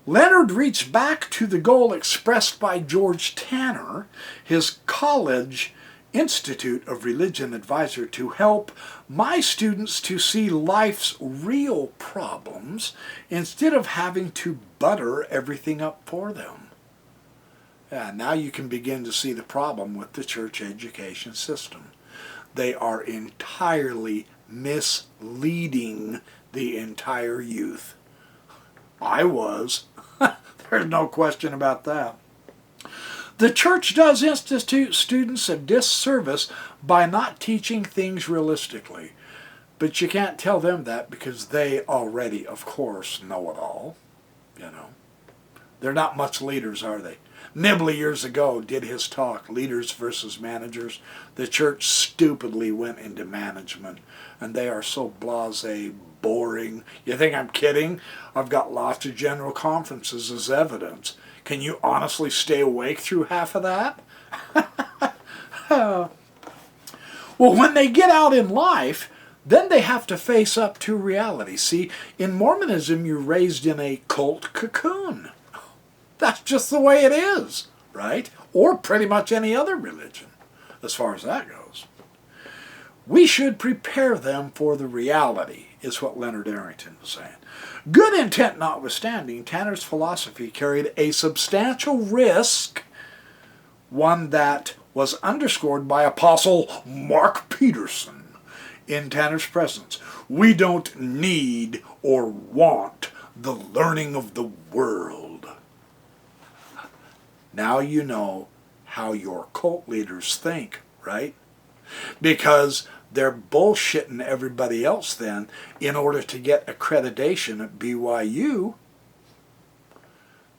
Leonard reached back to the goal expressed by George Tanner, his college Institute of Religion advisor, to help my students to see life's real problems instead of having to butter everything up for them. Now you can begin to see the problem with the church education system. They are entirely misleading the entire youth. I was. There's no question about that. The church does institute students a disservice by not teaching things realistically. But you can't tell them that because they already, of course, know it all. You know. They're not much leaders, are they? Nibley years ago did his talk, Leaders versus Managers. The church stupidly went into management, and they are so blasé, boring. You think I'm kidding? I've got lots of general conferences as evidence. Can you honestly stay awake through half of that? Well, when they get out in life, then they have to face up to reality. See, in Mormonism, you're raised in a cult cocoon. That's just the way it is, right? Or pretty much any other religion, as far as that goes. We should prepare them for the reality, is what Leonard Arrington was saying. Good intent notwithstanding, Tanner's philosophy carried a substantial risk, one that was underscored by Apostle Mark Peterson in Tanner's presence. We don't need or want the learning of the world. Now you know how your cult leaders think, right? Because they're bullshitting everybody else then in order to get accreditation at BYU.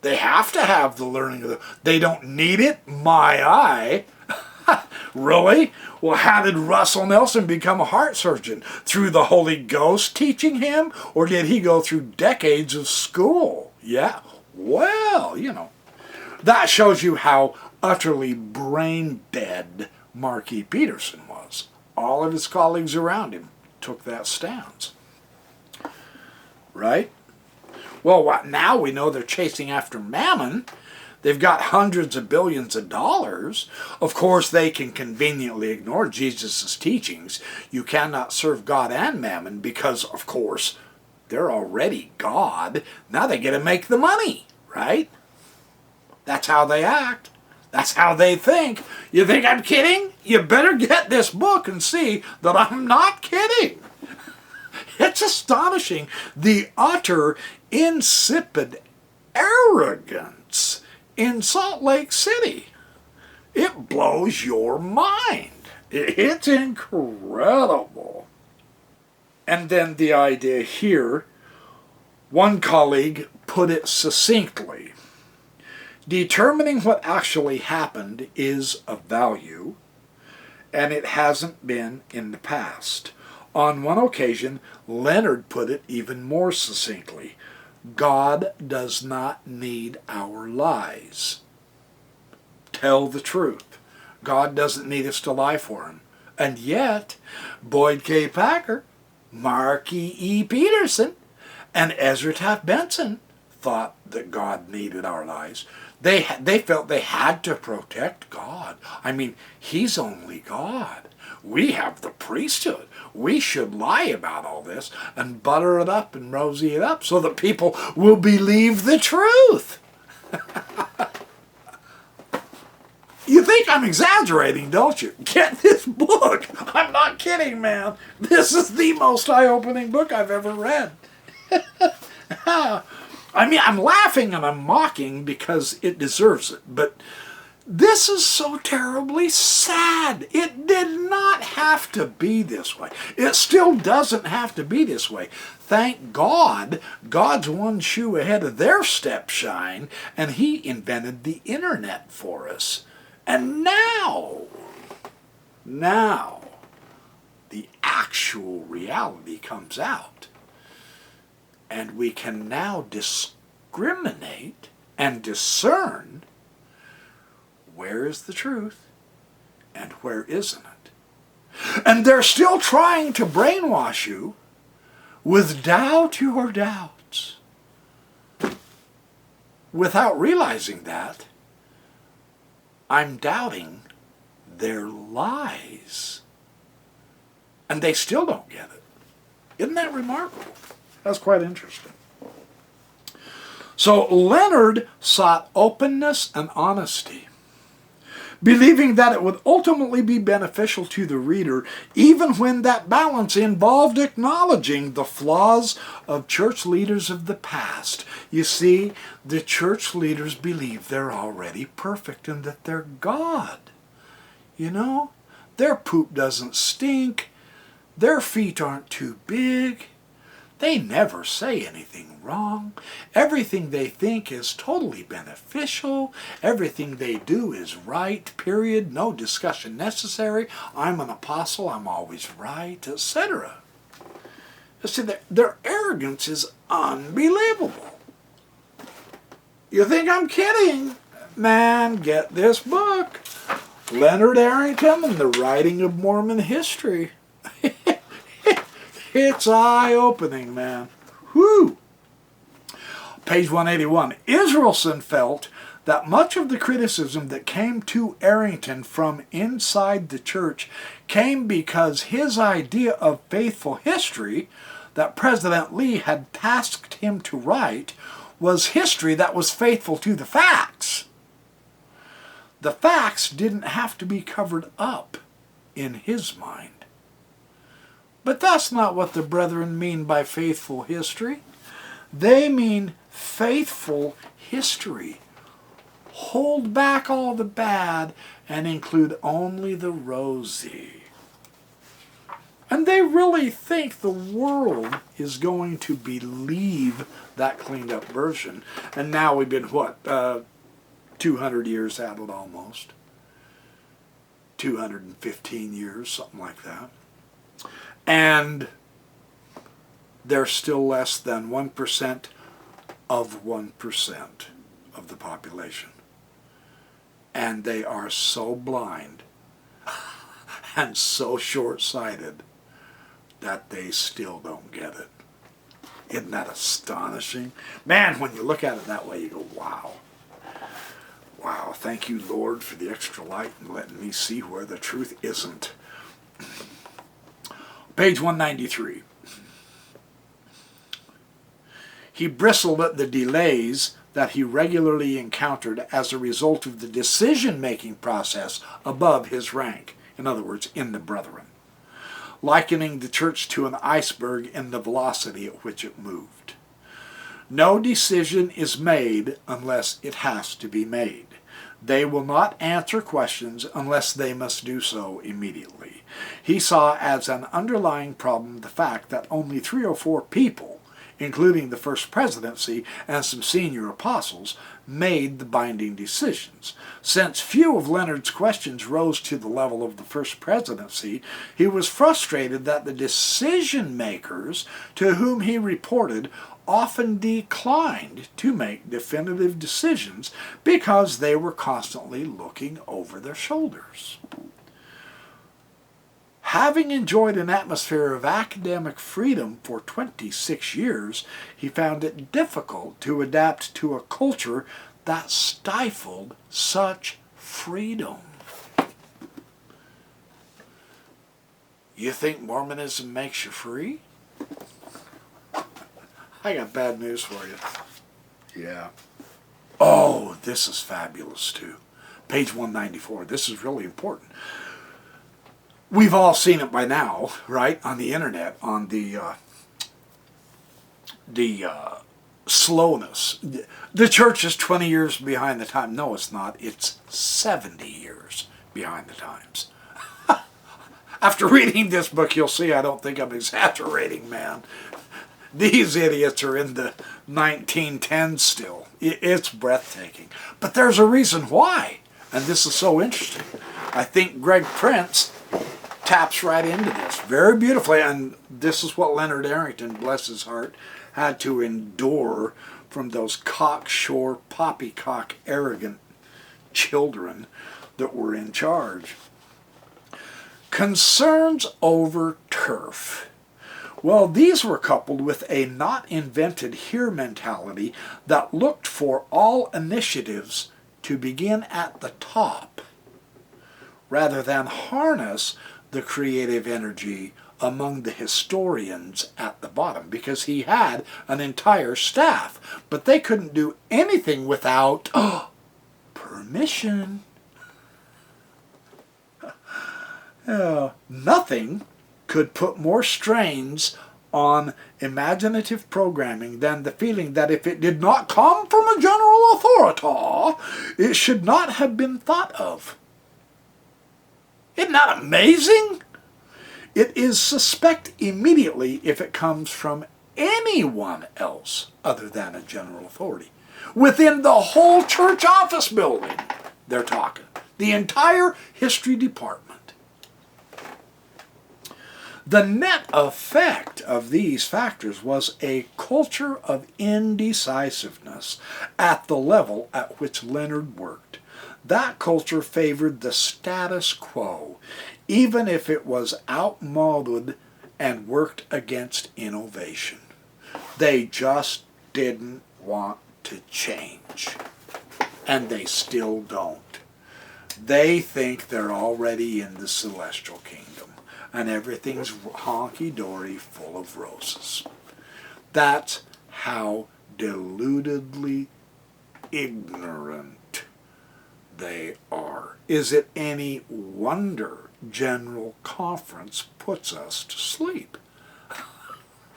They have to have the learning of the... They don't need it? My eye. Really? Well, how did Russell Nelson become a heart surgeon? Through the Holy Ghost teaching him? Or did he go through decades of school? Yeah, well, you know. That shows you how utterly brain-dead Mark E. Peterson was. All of his colleagues around him took that stance. Right? Well, now we know they're chasing after mammon. They've got hundreds of billions of dollars. Of course, they can conveniently ignore Jesus' teachings. You cannot serve God and mammon because, of course, they're already God. Now they get to make the money, right? That's how they act. That's how they think. You think I'm kidding? You better get this book and see that I'm not kidding. It's astonishing the utter insipid arrogance in Salt Lake City. It blows your mind. It's incredible. And then the idea here, one colleague put it succinctly. Determining what actually happened is of value, and it hasn't been in the past. On one occasion, Leonard put it even more succinctly. God does not need our lies. Tell the truth. God doesn't need us to lie for him. And yet, Boyd K. Packer, Marky E. Peterson, and Ezra Taft Benson thought that God needed our lies. They felt they had to protect God. I mean, he's only God. We have the priesthood. We should lie about all this and butter it up and rosy it up so that people will believe the truth. You think I'm exaggerating, don't you? Get this book. I'm not kidding, man. This is the most eye-opening book I've ever read. I mean, I'm laughing and I'm mocking because it deserves it, but this is so terribly sad. It did not have to be this way. It still doesn't have to be this way. Thank God, God's one shoe ahead of their step shine, and he invented the internet for us. And now, the actual reality comes out. And we can now discriminate and discern where is the truth and where isn't it. And they're still trying to brainwash you with doubt your doubts. Without realizing that, I'm doubting their lies. And they still don't get it. Isn't that remarkable? That's quite interesting. So Leonard sought openness and honesty, believing that it would ultimately be beneficial to the reader, even when that balance involved acknowledging the flaws of church leaders of the past. You see, the church leaders believe they're already perfect and that they're God. You know, their poop doesn't stink, their feet aren't too big, they never say anything wrong. Everything they think is totally beneficial. Everything they do is right, period. No discussion necessary. I'm an apostle, I'm always right, etc. You see, their arrogance is unbelievable. You think I'm kidding? Man, get this book. Leonard Arrington and the Writing of Mormon History. It's eye-opening, man. Whew! Page 181. Israelson felt that much of the criticism that came to Arrington from inside the church came because his idea of faithful history that President Lee had tasked him to write was history that was faithful to the facts. The facts didn't have to be covered up in his mind. But that's not what the brethren mean by faithful history. They mean faithful history. Hold back all the bad and include only the rosy. And they really think the world is going to believe that cleaned up version. And now we've been, 200 years at it almost. 215 years, something like that. And they're still less than 1% of 1% of the population. And they are so blind and so short-sighted that they still don't get it. Isn't that astonishing? Man, when you look at it that way, you go, wow. Wow, thank you, Lord, for the extra light and letting me see where the truth isn't. Page 193. He bristled at the delays that he regularly encountered as a result of the decision-making process above his rank, in other words, in the brethren, likening the church to an iceberg in the velocity at which it moved. No decision is made unless it has to be made. They will not answer questions unless they must do so immediately. He saw as an underlying problem the fact that only 3 or 4 people, including the first presidency and some senior apostles, made the binding decisions. Since few of Leonard's questions rose to the level of the first presidency, he was frustrated that the decision makers to whom he reported often declined to make definitive decisions because they were constantly looking over their shoulders. Having enjoyed an atmosphere of academic freedom for 26 years, he found it difficult to adapt to a culture that stifled such freedom. You think Mormonism makes you free? I got bad news for you. Yeah. Oh, this is fabulous too. Page 194. This is really important. We've all seen it by now, right? On the internet, on the slowness. The church is 20 years behind the time. No, it's not. It's 70 years behind the times. After reading this book, you'll see I don't think I'm exaggerating, man. These idiots are in the 1910s still. It's breathtaking. But there's a reason why. And this is so interesting. I think Greg Prince taps right into this very beautifully. And this is what Leonard Arrington, bless his heart, had to endure from those cocksure, poppycock, arrogant children that were in charge. Concerns over turf. Well, these were coupled with a not invented here mentality that looked for all initiatives to begin at the top, rather than harness the creative energy among the historians at the bottom, because he had an entire staff, but they couldn't do anything without permission. Nothing could put more strains on imaginative programming than the feeling that if it did not come from a general authority, it should not have been thought of. Isn't that amazing? It is suspect immediately if it comes from anyone else other than a general authority. Within the whole church office building, they're talking. The entire history department. The net effect of these factors was a culture of indecisiveness at the level at which Leonard worked. That culture favored the status quo, even if it was outmoded and worked against innovation. They just didn't want to change. And they still don't. They think they're already in the celestial kingdom. And everything's honky-dory full of roses. That's how deludedly ignorant they are. Is it any wonder General Conference puts us to sleep?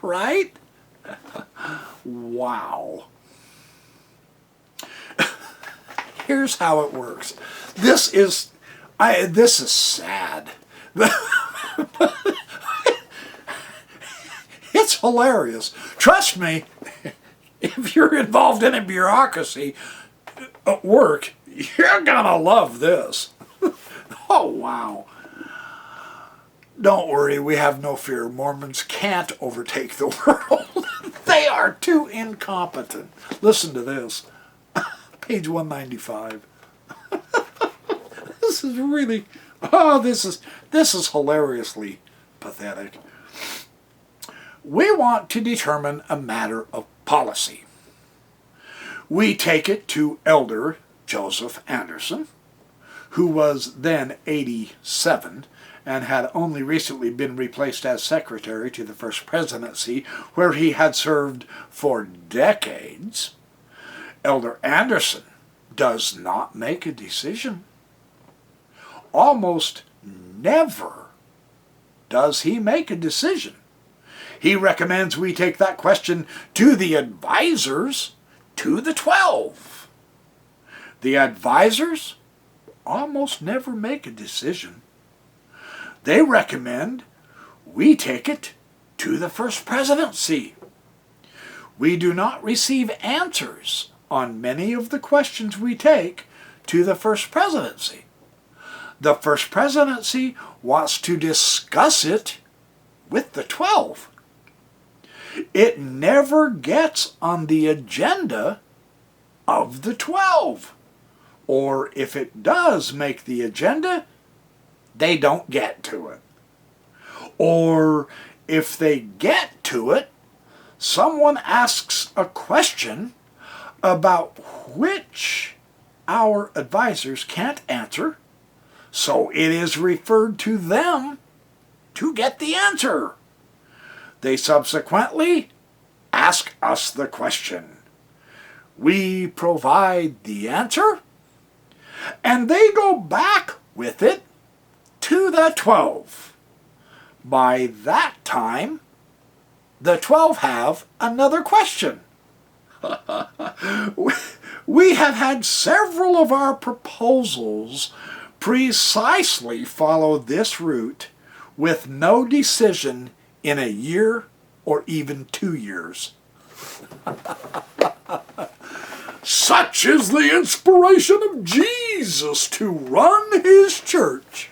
Right? Wow. Here's how it works. This is sad. It's hilarious. Trust me, if you're involved in a bureaucracy at work, you're gonna love this. Oh, wow. Don't worry, we have no fear. Mormons can't overtake the world. They are too incompetent. Listen to this. Page 195. This is really... Oh, this is hilariously pathetic. We want to determine a matter of policy. We take it to Elder Joseph Anderson, who was then 87 and had only recently been replaced as secretary to the first presidency, where he had served for decades. Elder Anderson does not make a decision. Almost never does he make a decision. He recommends we take that question to the advisors, to the 12. The advisors almost never make a decision. They recommend we take it to the First Presidency. We do not receive answers on many of the questions we take to the First Presidency. The First Presidency wants to discuss it with the 12. It never gets on the agenda of the 12. Or if it does make the agenda, they don't get to it. Or if they get to it, someone asks a question about which our advisors can't answer, so it is referred to them to get the answer. They subsequently ask us the question. We provide the answer, and they go back with it to the 12. By that time, the 12 have another question. We have had several of our proposals precisely follow this route with no decision in a year or even 2 years. Such is the inspiration of Jesus to run his church.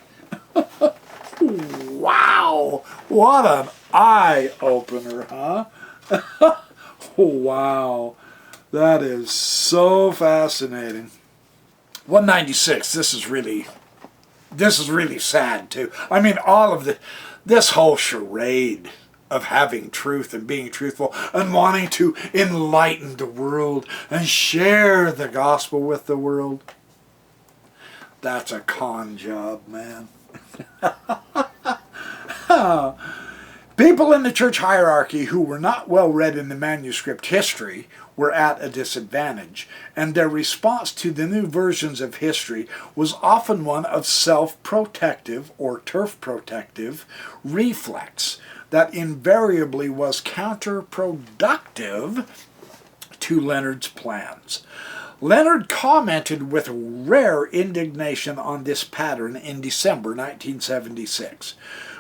Wow, what an eye-opener, huh? Wow, that is so fascinating. 196, this is really sad too. I mean, all of this whole charade of having truth and being truthful and wanting to enlighten the world and share the gospel with the world, that's a con job, man. People in the church hierarchy who were not well read in the manuscript history were at a disadvantage, and their response to the new versions of history was often one of self-protective or turf-protective reflex that invariably was counterproductive to Leonard's plans. Leonard commented with rare indignation on this pattern in December 1976.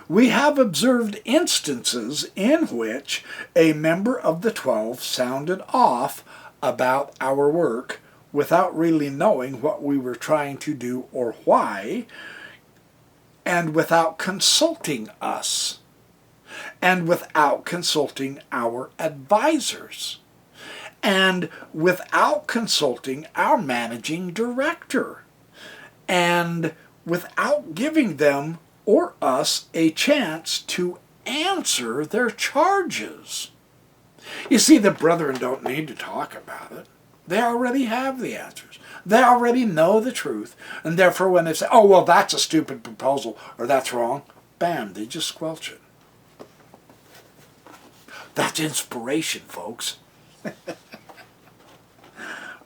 We have observed instances in which a member of the 12 sounded off about our work without really knowing what we were trying to do or why, and without consulting us, and without consulting our advisors, and without consulting our managing director, and without giving them or us a chance to answer their charges. You see, the brethren don't need to talk about it. They already have the answers. They already know the truth. And therefore when they say, oh, well, that's a stupid proposal, or that's wrong, bam, they just squelch it. That's inspiration, folks.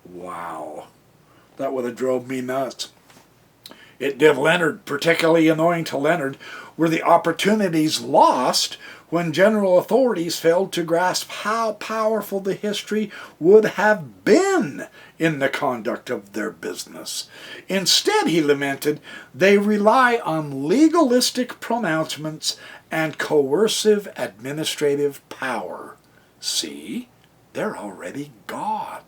Wow. That would have drove me nuts. It did Leonard. Particularly annoying to Leonard were the opportunities lost when general authorities failed to grasp how powerful the history would have been in the conduct of their business. Instead, he lamented, they rely on legalistic pronouncements and coercive administrative power. See, they're already God.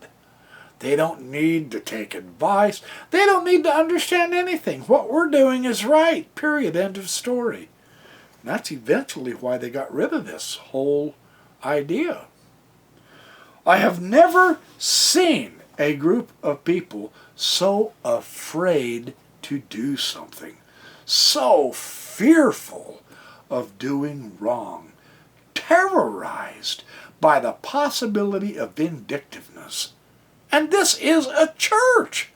They don't need to take advice. They don't need to understand anything. What we're doing is right. Period. End of story. And that's eventually why they got rid of this whole idea. I have never seen a group of people so afraid to do something, so fearful of doing wrong, terrorized by the possibility of vindictiveness. And this is a church.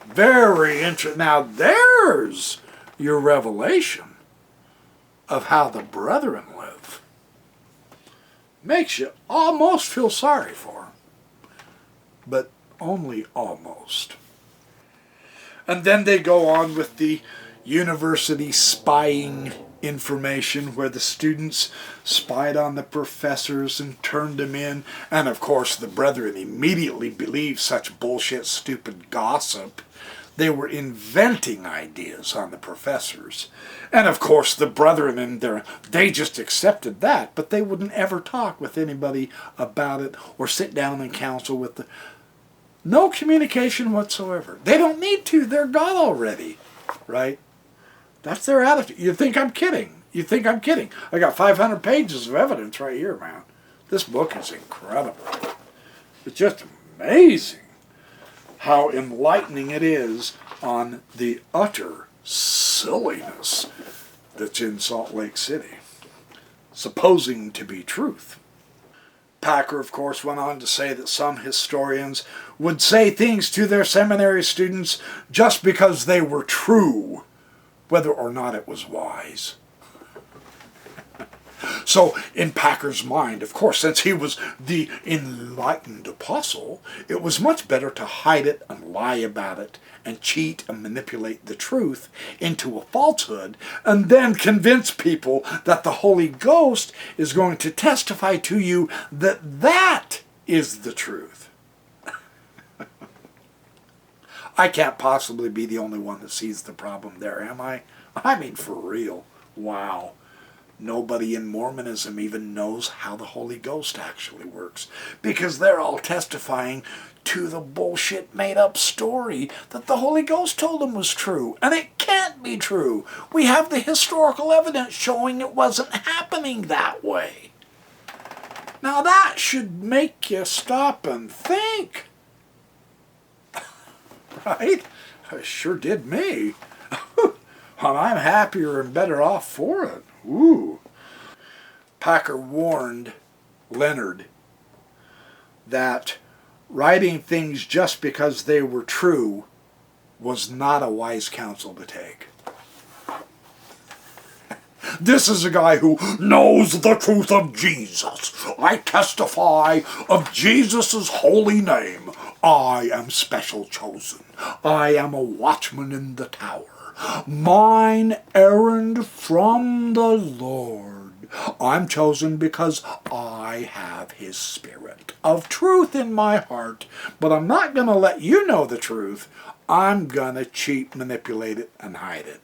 Very interesting. Now there's your revelation of how the brethren live. Makes you almost feel sorry for them. But only almost. And then they go on with the university spying information where the students spied on the professors and turned them in. And of course the brethren immediately believed such bullshit, stupid gossip. They were inventing ideas on the professors. And of course the brethren they just accepted that, but they wouldn't ever talk with anybody about it or sit down and counsel with the... No communication whatsoever. They don't need to. They're God already. Right? That's their attitude. You think I'm kidding. You think I'm kidding. I got 500 pages of evidence right here, man. This book is incredible. It's just amazing how enlightening it is on the utter silliness that's in Salt Lake City, supposing to be truth. Packer, of course, went on to say that some historians would say things to their seminary students just because they were true, whether or not it was wise. So, in Packer's mind, of course, since he was the enlightened apostle, it was much better to hide it and lie about it and cheat and manipulate the truth into a falsehood and then convince people that the Holy Ghost is going to testify to you that that is the truth. I can't possibly be the only one that sees the problem there, am I? I mean, for real. Wow. Nobody in Mormonism even knows how the Holy Ghost actually works, because they're all testifying to the bullshit made-up story that the Holy Ghost told them was true, and it can't be true. We have the historical evidence showing it wasn't happening that way. Now that should make you stop and think. Right? It sure did me. And I'm happier and better off for it. Ooh. Packer warned Leonard that writing things just because they were true was not a wise counsel to take. This is a guy who knows the truth of Jesus. I testify of Jesus' holy name. I am special chosen. I am a watchman in the tower. Mine errand from the Lord. I'm chosen because I have His Spirit of truth in my heart. But I'm not going to let you know the truth. I'm going to cheat, manipulate it, and hide it.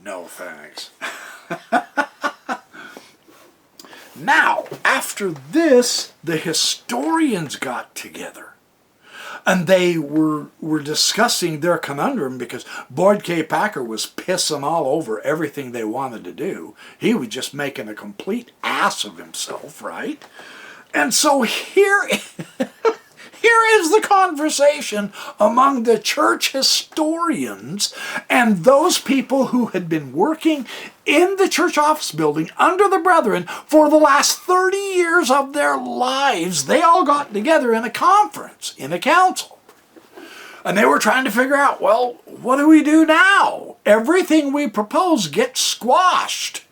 No thanks. Now, after this, the historians got together. And they were discussing their conundrum because Boyd K. Packer was pissing all over everything they wanted to do. He was just making a complete ass of himself, right? And so here is the conversation among the church historians and those people who had been working in the church office building under the brethren for the last 30 years of their lives. They all got together in a conference, in a council. And they were trying to figure out, well, what do we do now? Everything we propose gets squashed.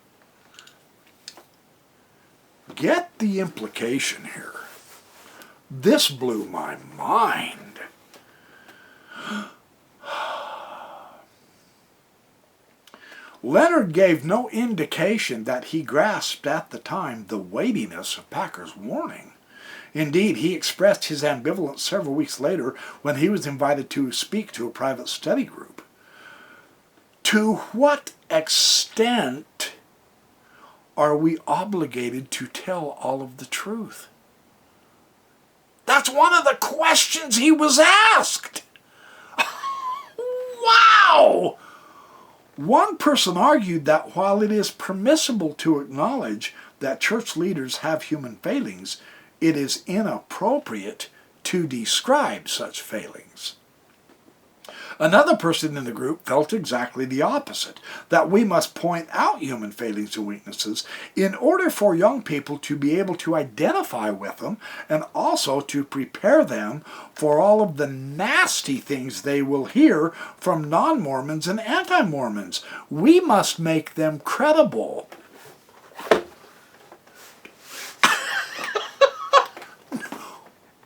Get the implication here. This blew my mind. Leonard gave no indication that he grasped at the time the weightiness of Packer's warning. Indeed, he expressed his ambivalence several weeks later when he was invited to speak to a private study group. To what extent are we obligated to tell all of the truth? That's one of the questions he was asked. Wow! One person argued that while it is permissible to acknowledge that church leaders have human failings, it is inappropriate to describe such failings. Another person in the group felt exactly the opposite, that we must point out human failings and weaknesses in order for young people to be able to identify with them and also to prepare them for all of the nasty things they will hear from non-Mormons and anti-Mormons. We must make them credible.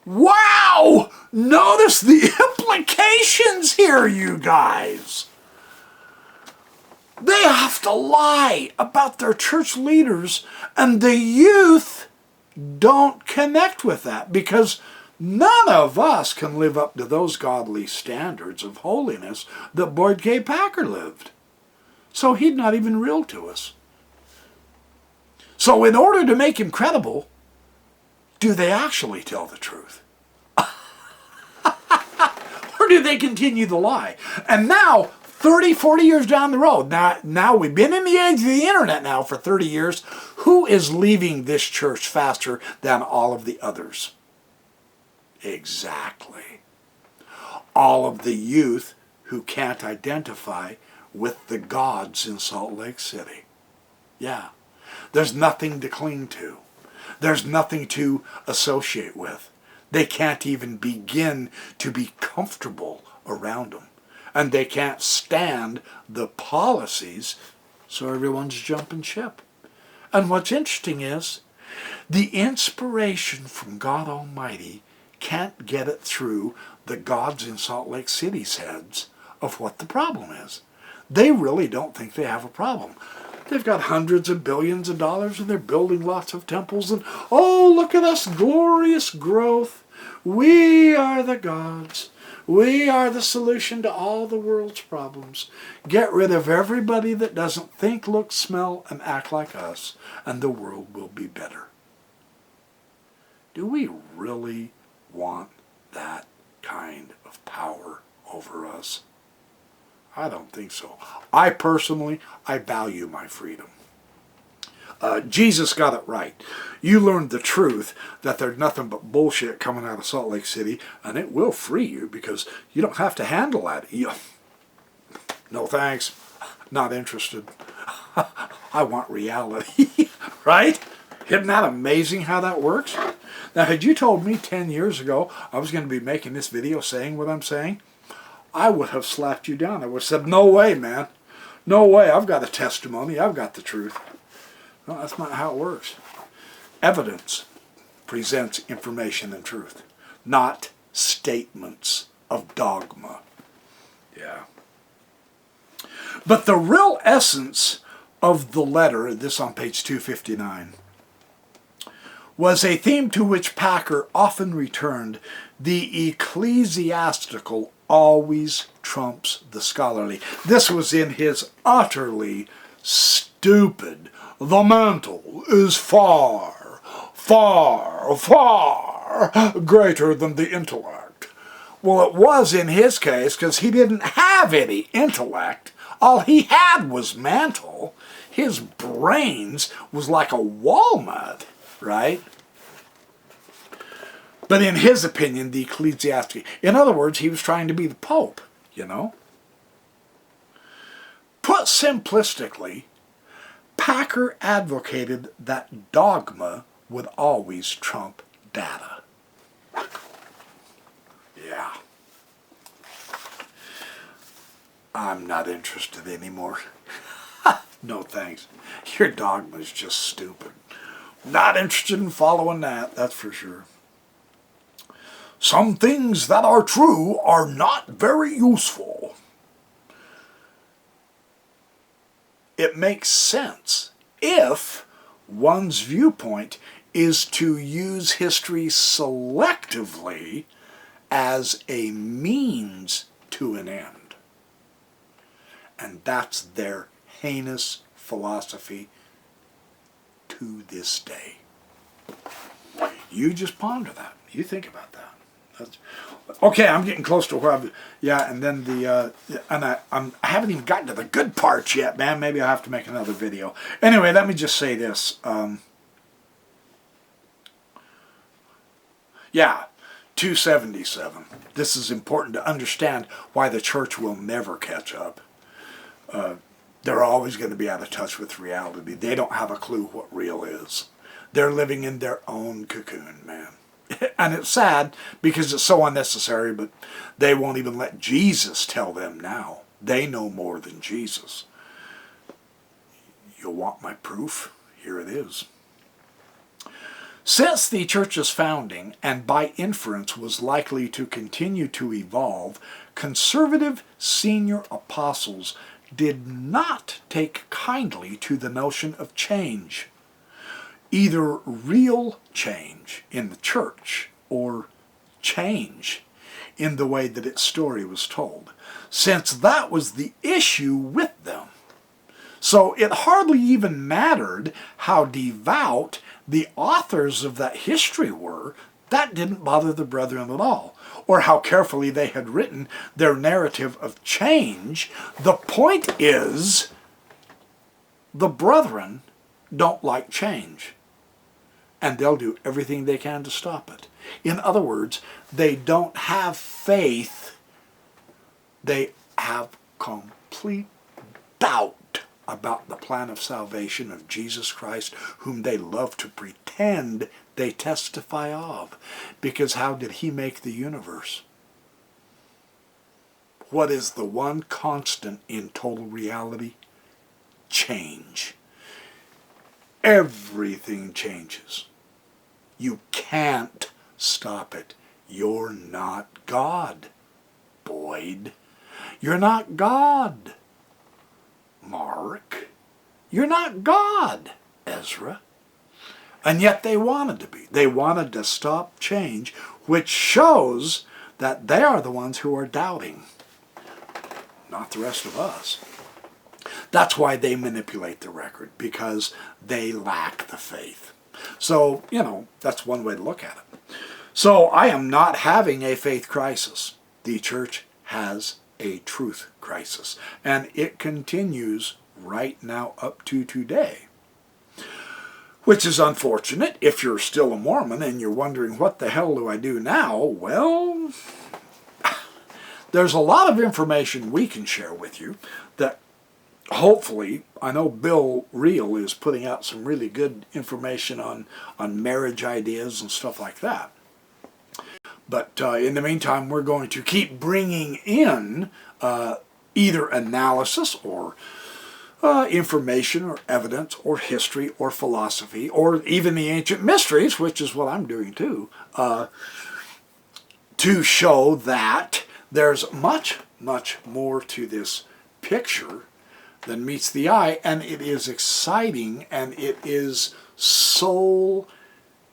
Wow! Notice the implication nations hear you guys. They have to lie about their church leaders, and the youth don't connect with that because none of us can live up to those godly standards of holiness that Boyd K. Packer lived. So he's not even real to us. So in order to make him credible, do they actually tell the truth? Or do they continue the lie? And now, 30, 40 years down the road, now we've been in the age of the internet now for 30 years, who is leaving this church faster than all of the others? Exactly. All of the youth who can't identify with the gods in Salt Lake City. Yeah. There's nothing to cling to. There's nothing to associate with. They can't even begin to be comfortable around them. And they can't stand the policies, so everyone's jumping ship. And what's interesting is, the inspiration from God Almighty can't get it through the gods in Salt Lake City's heads of what the problem is. They really don't think they have a problem. They've got hundreds of billions of dollars and they're building lots of temples and, oh, look at us, glorious growth. We are the gods. We are the solution to all the world's problems. Get rid of everybody that doesn't think, look, smell, and act like us, and the world will be better. Do we really want that kind of power over us? I don't think so. I personally value my freedom. Jesus got it right. You learned the truth that there's nothing but bullshit coming out of Salt Lake City, and it will free you because you don't have to handle that. No thanks. Not interested. I want reality. Right? Isn't that amazing how that works? Now, had you told me 10 years ago I was going to be making this video saying what I'm saying, I would have slapped you down. I would have said, no way, man. No way. I've got a testimony. I've got the truth. No, that's not how it works. Evidence presents information and truth, not statements of dogma. Yeah. But the real essence of the letter, this on page 259, was a theme to which Packer often returned: the ecclesiastical always trumps the scholarly. This was in his utterly stupid, the mantle is far, far, far greater than the intellect. Well, it was in his case because he didn't have any intellect. All he had was mantle. His brains was like a walnut, right? But in his opinion, the ecclesiastical, in other words, he was trying to be the Pope, you know? Put simplistically, Packer advocated that dogma would always trump data. Yeah. I'm not interested anymore. No thanks. Your dogma is just stupid. Not interested in following that, that's for sure. Some things that are true are not very useful. It makes sense if one's viewpoint is to use history selectively as a means to an end. And that's their heinous philosophy to this day. You just ponder that. You think about that. Okay, I'm getting close to where I've... Yeah, and then I haven't even gotten to the good parts yet, man. Maybe I'll have to make another video. Anyway, let me just say this. Yeah, 277. This is important to understand why the church will never catch up. They're always going to be out of touch with reality. They don't have a clue what real is. They're living in their own cocoon, man. And it's sad because it's so unnecessary, but they won't even let Jesus tell them now. They know more than Jesus. You'll want my proof? Here it is. Since the church's founding, and by inference was likely to continue to evolve, conservative senior apostles did not take kindly to the notion of change, either real change in the church or change in the way that its story was told, since that was the issue with them. So it hardly even mattered how devout the authors of that history were. That didn't bother the brethren at all, or how carefully they had written their narrative of change. The point is, the brethren don't like change, and they'll do everything they can to stop it. In other words, they don't have faith. They have complete doubt about the plan of salvation of Jesus Christ, whom they love to pretend they testify of. Because how did he make the universe? What is the one constant in total reality? Change. Everything changes. You can't stop it. You're not God, Boyd. You're not God, Mark. You're not God, Ezra. And yet they wanted to be. They wanted to stop change, which shows that they are the ones who are doubting, not the rest of us. That's why they manipulate the record, because they lack the faith. So, that's one way to look at it. So I am not having a faith crisis. The church has a truth crisis, and it continues right now up to today, which is unfortunate. If you're still a Mormon and you're wondering, what the hell do I do now? Well, there's a lot of information we can share with you that hopefully, I know Bill Reel is putting out some really good information on marriage ideas and stuff like that. But in the meantime, we're going to keep bringing in either analysis or information or evidence or history or philosophy or even the ancient mysteries, which is what I'm doing too, to show that there's much, much more to this picture than meets the eye, and it is exciting, and it is soul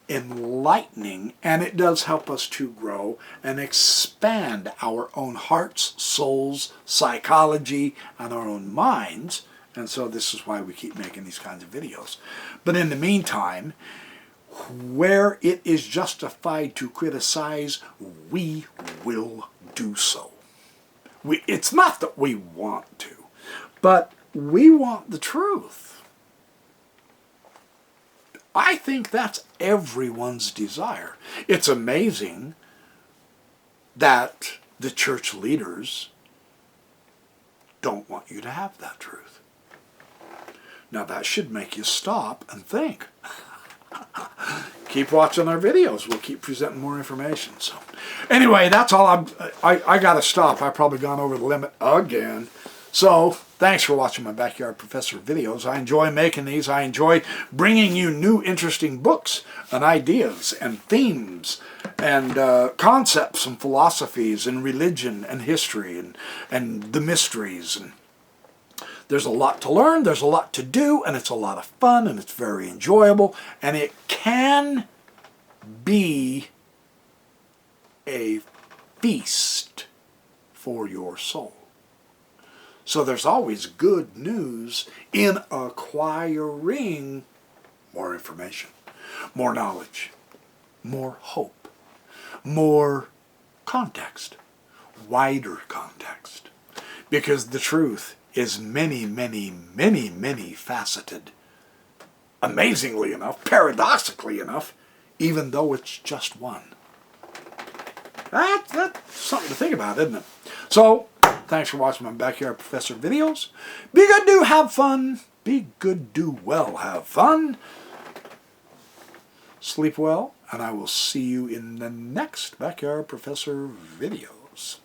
enlightening, and it does help us to grow and expand our own hearts, souls, psychology, and our own minds. And so this is why we keep making these kinds of videos. But in the meantime, where it is justified to criticize, we will do so. It's not that we want to, but we want the truth. I think that's everyone's desire. It's amazing that the church leaders don't want you to have that truth. Now that should make you stop and think. Keep watching our videos. We'll keep presenting more information. So anyway, that's all. I got to stop. I've probably gone over the limit again. So thanks for watching my Backyard Professor videos. I enjoy making these. I enjoy bringing you new interesting books and ideas and themes and concepts and philosophies and religion and history and the mysteries. And there's a lot to learn, there's a lot to do, and it's a lot of fun, and it's very enjoyable, and it can be a feast for your soul. So there's always good news in acquiring more information, more knowledge, more hope, more context, wider context, because the truth is many, many, many, many faceted. Amazingly enough, paradoxically enough, even though it's just one. That's something to think about, isn't it? So, thanks for watching my Backyard Professor videos. Be good, do have fun. Be good, do well, have fun. Sleep well, and I will see you in the next Backyard Professor videos.